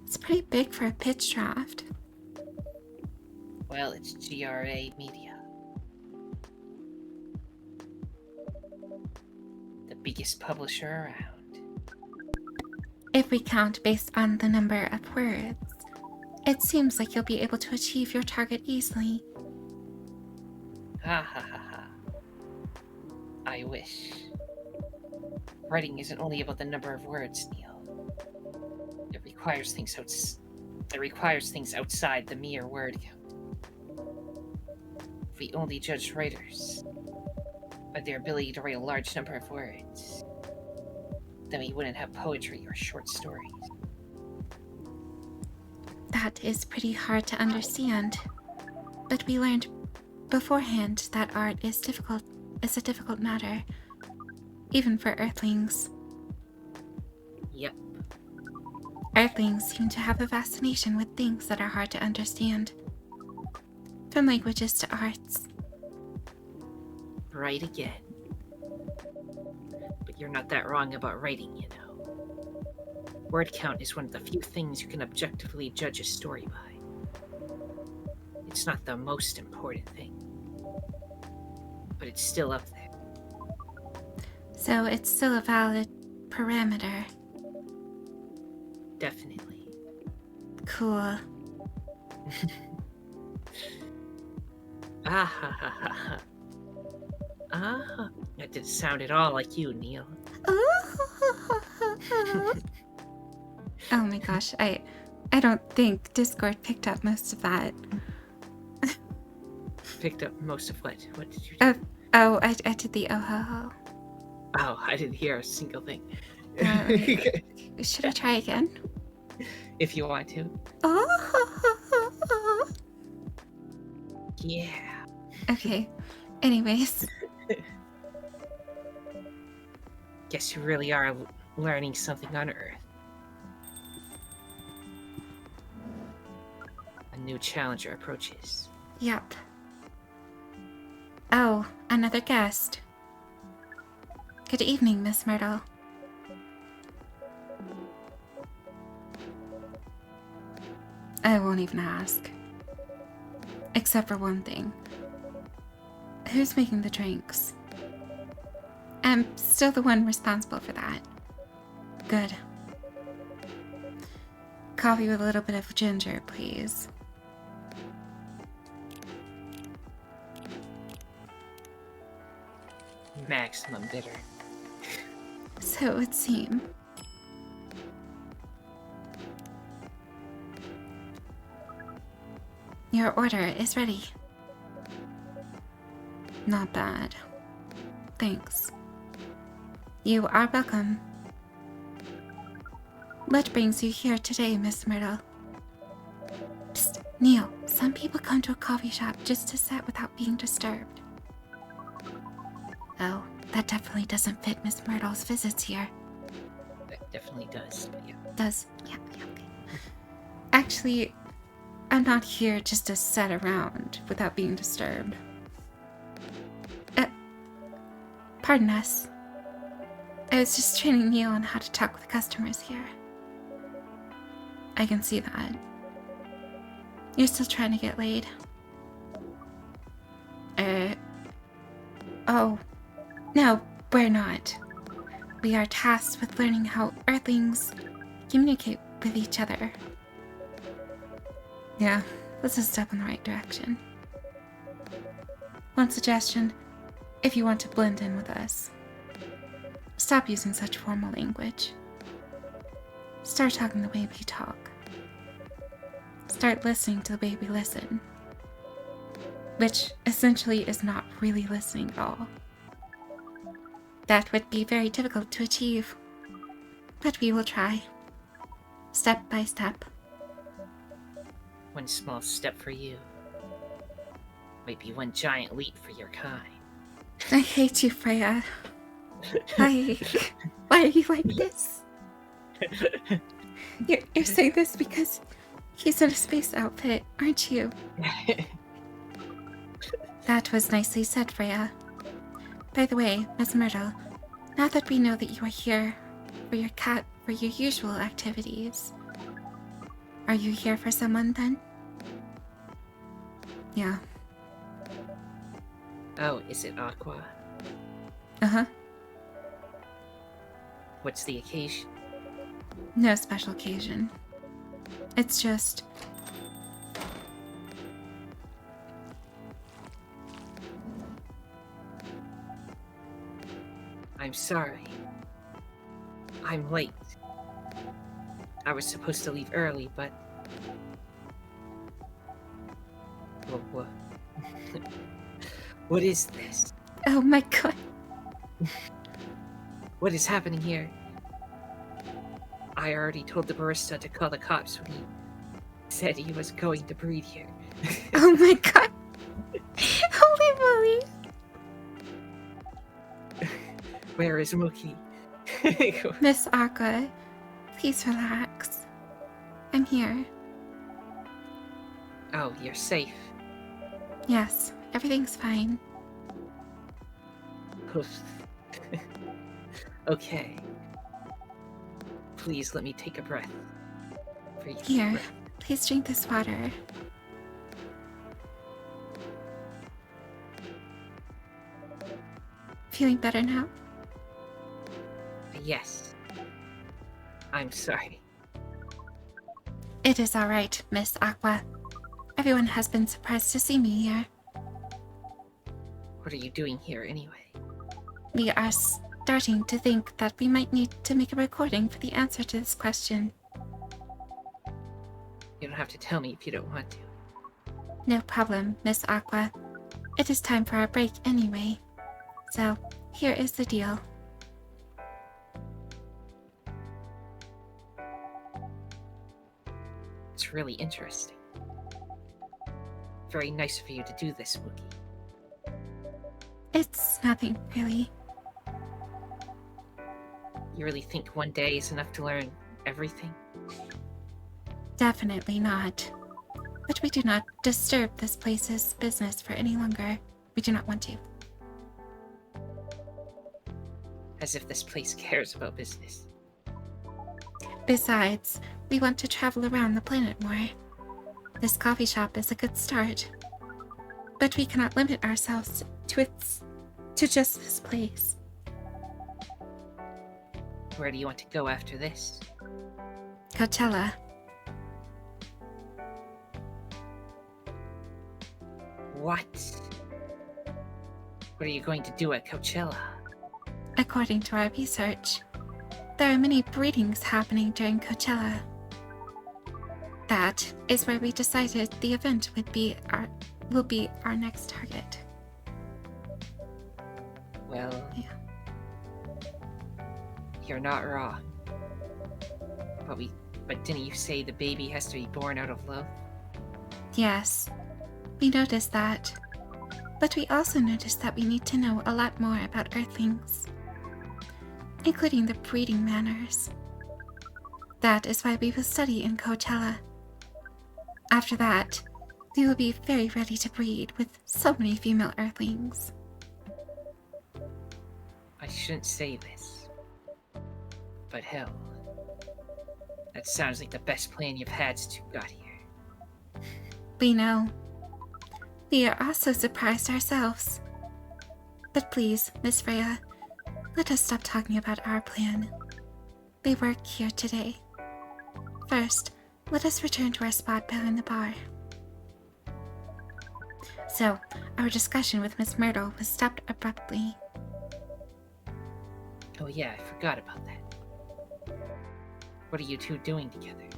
It's pretty big for a pitch draft. Well, it's GRA Media. The biggest publisher around. If we count based on the number of words, it seems like you'll be able to achieve your target easily. Ha ha ha ha. I wish. Writing isn't only about the number of words, Neil. It requires things outside the mere word count. If we only judged writers by their ability to write a large number of words, then we wouldn't have poetry or short stories. That is pretty hard to understand. But we learned beforehand that art is a difficult matter, even for Earthlings. Yep. Earthlings seem to have a fascination with things that are hard to understand. From languages to arts. Right again. But you're not that wrong about writing, you know. Word count is one of the few things you can objectively judge a story by. It's not the most important thing, but it's still up there. So it's still a valid parameter. Definitely. cool. Ah ha ha ha ha. Ah, that didn't sound at all like you, Neil. Oh my gosh, I don't think Discord picked up most of that. Picked up most of what? What did you do? I did the oh ho ho. Oh, I didn't hear a single thing. Wait. Should I try again? If you want to. Oh. Yeah. Okay. Anyways, Guess you really are learning something on Earth. A new challenger approaches. yep. Oh, another guest. Good evening, Miss Myrtle. I won't even ask. Except for one thing. Who's making the drinks? I'm still the one responsible for that. Good. Coffee with a little bit of ginger, please. Maximum bitter. So it would seem. Your order is ready. Not bad. Thanks. You are welcome. What brings you here today, Miss Myrtle? Psst, Neil, some people come to a coffee shop just to sit without being disturbed. Oh, that definitely doesn't fit Miss Myrtle's visits here. That definitely does, but yeah. Does? Yeah, okay. Actually, I'm not here just to sit around without being disturbed. Pardon us. I was just training Neil on how to talk with customers here. I can see that. You're still trying to get laid? Oh. No, we're not. We are tasked with learning how Earthlings communicate with each other. Yeah, that's a step in the right direction. One suggestion, if you want to blend in with us, stop using such formal language. Start talking the way we talk. Start listening to the way we listen. Which essentially is not really listening at all. That would be very difficult to achieve. But we will try. Step by step. One small step for you. Might be one giant leap for your kind. I hate you, Freya. Why are you like this? You're saying this because he's in a space outfit, aren't you? That was nicely said, Freya. By the way, Miss Myrtle, now that we know that you are here for your usual activities, are you here for someone then? Yeah. Oh, is it Aqua? Uh-huh. What's the occasion? No special occasion. It's just... I'm sorry. I'm late. I was supposed to leave early, but... What? What is this? Oh my god. What is happening here? I already told the barista to call the cops when he said he was going to breed here. Oh my god. Holy moly. Where is Mookie? Miss Aqua, please relax. I'm here. Oh, you're safe. Yes, everything's fine. Okay. Please let me take a breath. Breathe. Here, Breath. please drink this water. Feeling better now? Yes. I'm sorry. It is all right, Miss Aqua. Everyone has been surprised to see me here. What are you doing here anyway? We are starting to think that we might need to make a recording for the answer to this question. You don't have to tell me if you don't want to. No problem, Miss Aqua. It is time for our break anyway. So, here is the deal. It's really interesting. Very nice of you to do this, Wookie. It's nothing, really. You really think one day is enough to learn everything? Definitely not. But we do not disturb this place's business for any longer. We do not want to. As if this place cares about business. Besides, we want to travel around the planet more. This coffee shop is a good start. But we cannot limit ourselves to just this place. Where do you want to go after this? Coachella. What? What are you going to do at Coachella? According to our research, there are many breedings happening during Coachella. That is why we decided the event will be our next target. Well, Yeah. You're not wrong. But didn't you say the baby has to be born out of love? Yes, we noticed that. But we also noticed that we need to know a lot more about Earthlings, including the breeding manners. That is why we will study in Coachella. After that, we will be very ready to breed with so many female Earthlings. I shouldn't say this. But hell, that sounds like the best plan you've had since you got here. We know. We are also surprised ourselves. But please, Miss Freya, let us stop talking about our plan. We work here today. First, let us return to our spot behind the bar. So, our discussion with Miss Myrtle was stopped abruptly. Oh yeah, I forgot about that. What are you two doing together?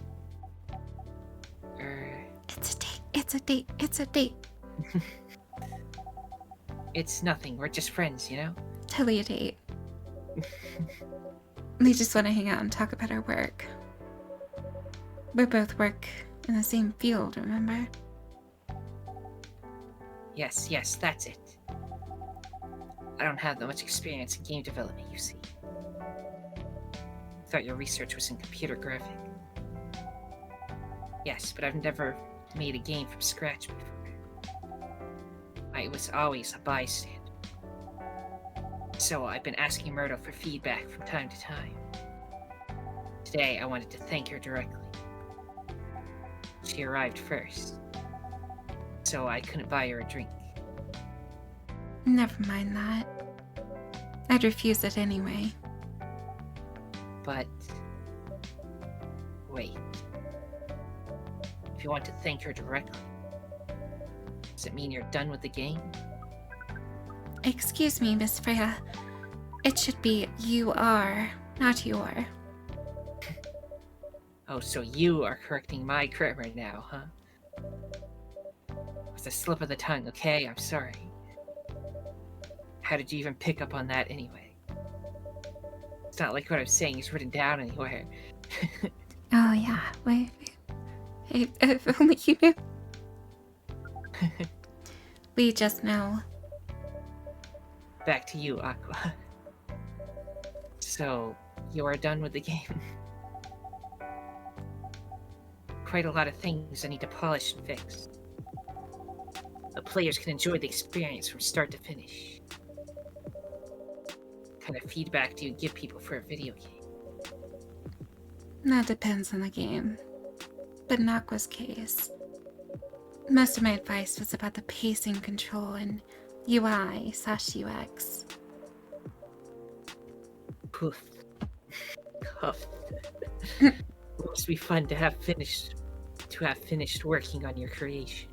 It's a date, it's a date, it's a date. It's nothing, we're just friends, you know? Totally a date. We just want to hang out and talk about our work. We both work in the same field, remember? Yes, that's it. I don't have that much experience in game development, you see. I thought your research was in computer graphic. Yes, but I've never made a game from scratch before. I was always a bystander. So I've been asking Myrtle for feedback from time to time. Today I wanted to thank her directly. She arrived first, so I couldn't buy her a drink. Never mind that. I'd refuse it anyway. But wait. If you want to thank her directly, does it mean you're done with the game? Excuse me, Miss Freya. It should be you are, not your. Oh, so you are correcting my grammar now, huh? It was a slip of the tongue, okay? I'm sorry. How did you even pick up on that anyway? It's not like what I'm saying is written down anywhere. Oh yeah, wait. If only you knew. We just know. Back to you, Aqua. So, you are done with the game? Quite a lot of things I need to polish and fix. The players can enjoy the experience from start to finish. What kind of feedback do you give people for a video game? That depends on the game. But in Aqua's case, most of my advice was about the pacing control and UI/UX. Poof. Cuff. It must be fun to have finished to have finished working on your creation.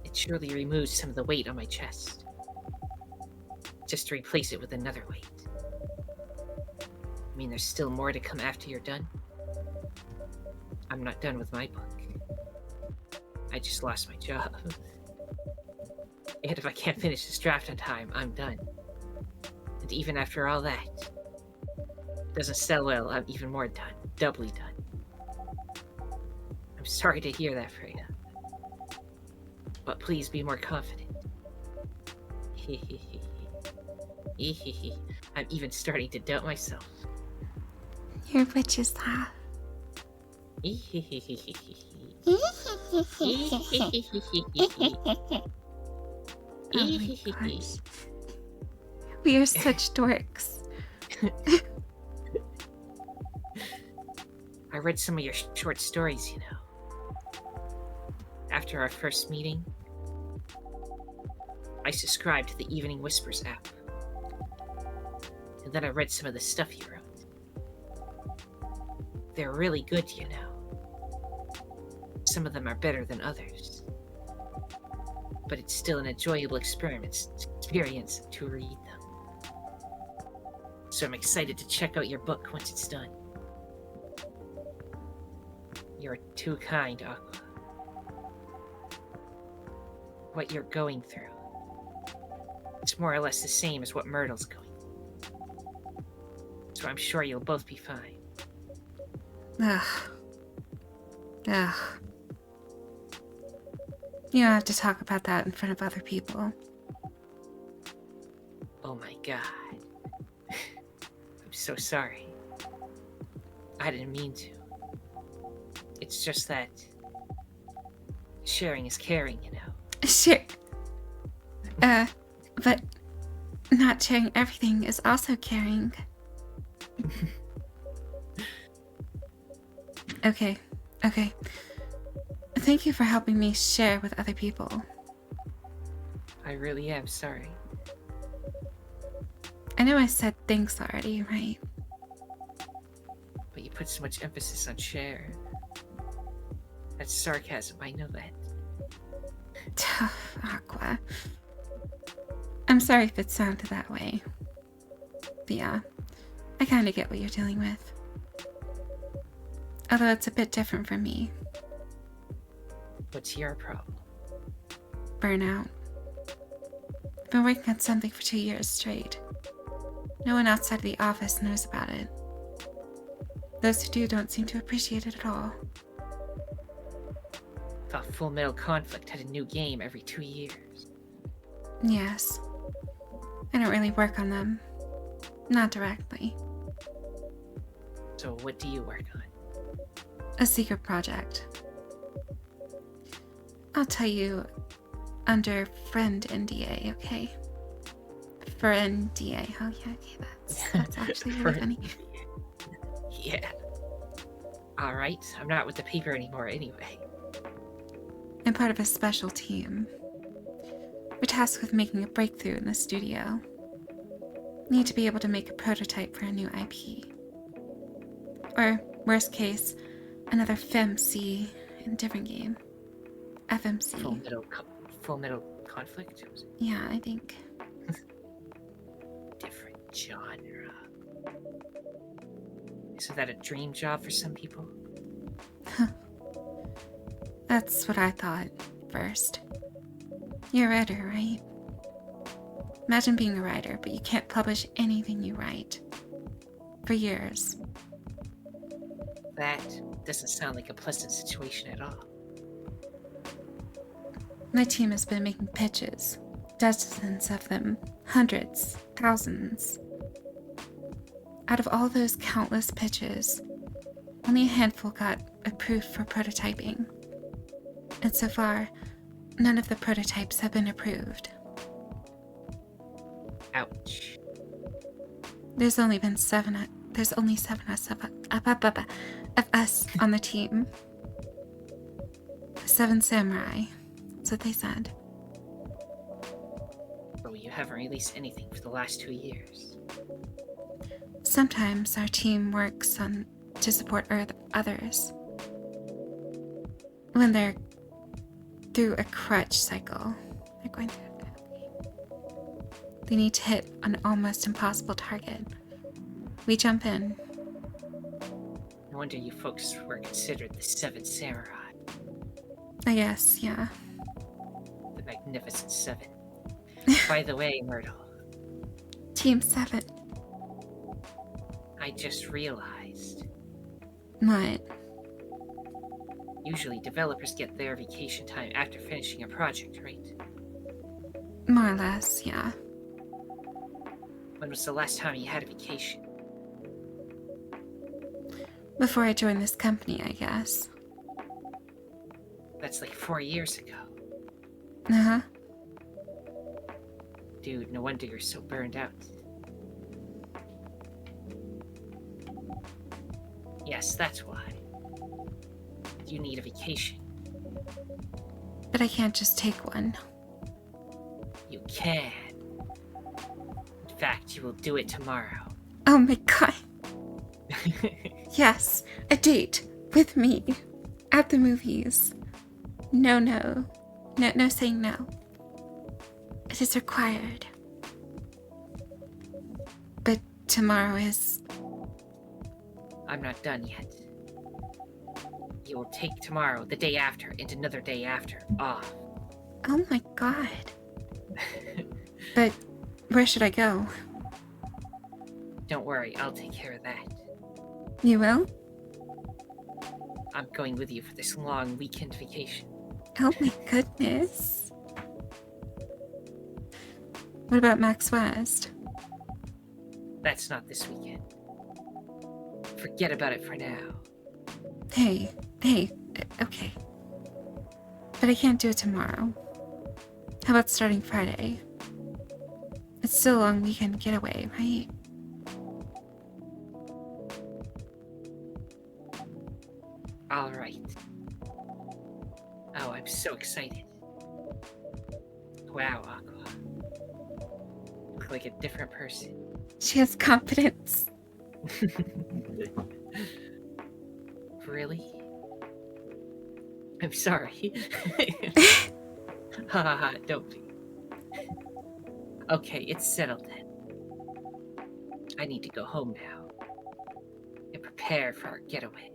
It surely removes some of the weight on my chest, just to replace it with another weight. I mean, there's still more to come after you're done. I'm not done with my book. I just lost my job. And if I can't finish this draft on time, I'm done. And even after all that, it doesn't sell well, I'm even more done. Doubly done. I'm sorry to hear that, Freya. But please be more confident. I'm even starting to doubt myself. Your witch's laugh. Oh my gosh. We are such dorks. I read some of your short stories, you know. After our first meeting, I subscribed to the Evening Whispers app. And then I read some of the stuff you wrote. They're really good, you know. Some of them are better than others. But it's still an enjoyable experience to read them. So I'm excited to check out your book once it's done. You're too kind, Aqua. What you're going through, it's more or less the same as what Myrtle's going through. So I'm sure you'll both be fine. Ugh. Ugh. You don't have to talk about that in front of other people. Oh my god. I'm so sorry. I didn't mean to. It's just that sharing is caring, you know. Sure. But not sharing everything is also caring. Okay. Thank you for helping me share with other people. I really am sorry. I know I said thanks already, right? But you put so much emphasis on share. That's sarcasm, I know that. Tough, Aqua. I'm sorry if it sounded that way. But yeah, I kind of get what you're dealing with. Although it's a bit different from me. What's your problem? Burnout. I've been working on something for 2 years straight. No one outside of the office knows about it. Those who do don't seem to appreciate it at all. Thought Full Metal Conflict had a new game every 2 years. Yes. I don't really work on them. Not directly. So what do you work on? A secret project. I'll tell you under friend NDA, okay? For NDA. Oh yeah, okay, that's actually really funny. Yeah. Alright, I'm not with the paper anymore anyway. I'm part of a special team. We're tasked with making a breakthrough in the studio. Need to be able to make a prototype for a new IP. Or, worst case, another FMC in a different game. FMC. Full Metal Conflict? Was it? Yeah, I think. Different genre. Isn't that a dream job for some people? That's what I thought first. You're a writer, right? Imagine being a writer, but you can't publish anything you write. For years. That doesn't sound like a pleasant situation at all. My team has been making pitches. Dozens of them. Hundreds. Thousands. Out of all those countless pitches, only a handful got approved for prototyping. And so far, none of the prototypes have been approved. Ouch. There's only seven of us on the team. 7 samurai. That's what they said. But you haven't released anything for the last 2 years. Sometimes our team works to support others. when they're through a crutch cycle. They're going through it. They need to hit an almost impossible target. We jump in. No wonder you folks were considered the Seven Samurai, I guess, yeah. the Magnificent Seven. By the way, Myrtle, Team 7. I just realized. What? Usually developers get their vacation time after finishing a project, right? More or less, yeah. When was the last time you had a vacation? Before I joined this company, I guess. That's like 4 years ago. Uh-huh. Dude, no wonder you're so burned out. Yes, that's why. You need a vacation. But I can't just take one. You can. In fact, you will do it tomorrow. Oh my god. Yes, a date with me at the movies. No, no. No saying no. It is required. But tomorrow is... I'm not done yet. You will take tomorrow, the day after, and another day after off. Oh my god. But where should I go? Don't worry, I'll take care of that. You will? I'm going with you for this long weekend vacation. Oh my goodness. What about Max West? That's not this weekend. Forget about it for now. Hey, okay. But I can't do it tomorrow. How about starting Friday? It's still a long weekend getaway, right? All right. Oh, I'm so excited. Wow, Aqua. Look like a different person. She has confidence. Really? I'm sorry. Ha ha ha, don't be. Okay, it's settled then. I need to go home now and prepare for our getaway.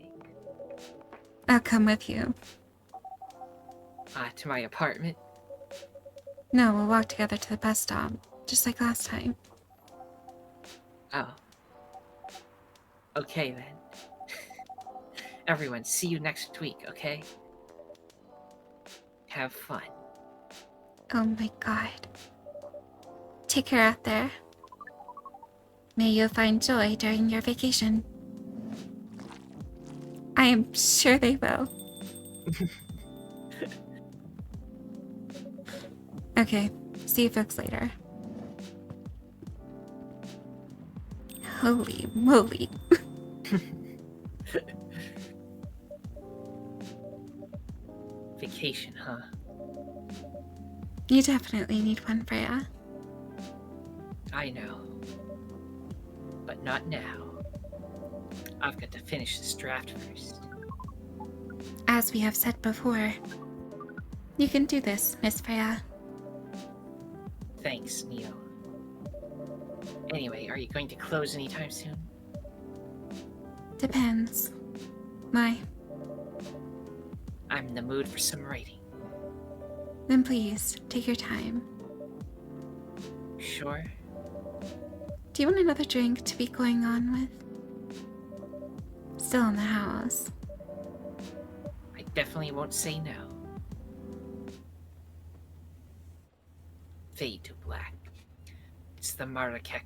I'll come with you. To my apartment. No, we'll walk together to the bus stop, just like last time. Oh. Okay then. Everyone, see you next week, okay? Have fun. Oh my god. Take care out there. May you find joy during your vacation. I am sure they will. Okay, see you folks later. Holy moly. Vacation, huh? You definitely need one, Freya. I know. But not now. I've got to finish this draft first. As we have said before, you can do this, Miss Freya. Thanks, Neil. Anyway, are you going to close anytime soon? Depends. Why? I'm in the mood for some writing. Then please, take your time. Sure? Do you want another drink to be going on with? Still in the house. I definitely won't say no. Fade to black. It's the Marrakech.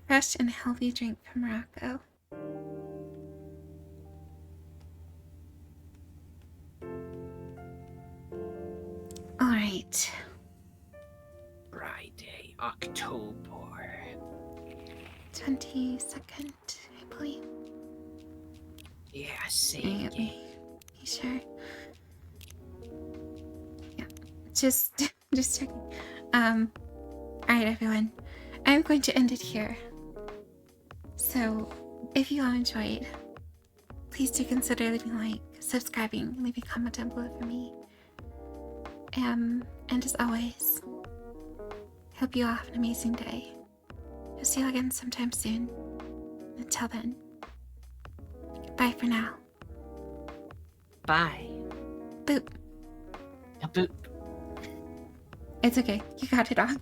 Fresh and healthy drink from Morocco. Alright. Friday, October. 22nd, I believe. Yeah, same game. You sure? Yeah. Just checking. Alright everyone. I'm going to end it here. So, if you all enjoyed, please do consider leaving a like, subscribing, leaving a comment down below for me. And as always, hope you all have an amazing day. I'll see you again sometime soon. Until then, goodbye for now. Bye. Boop. A boop. It's okay. You got it all.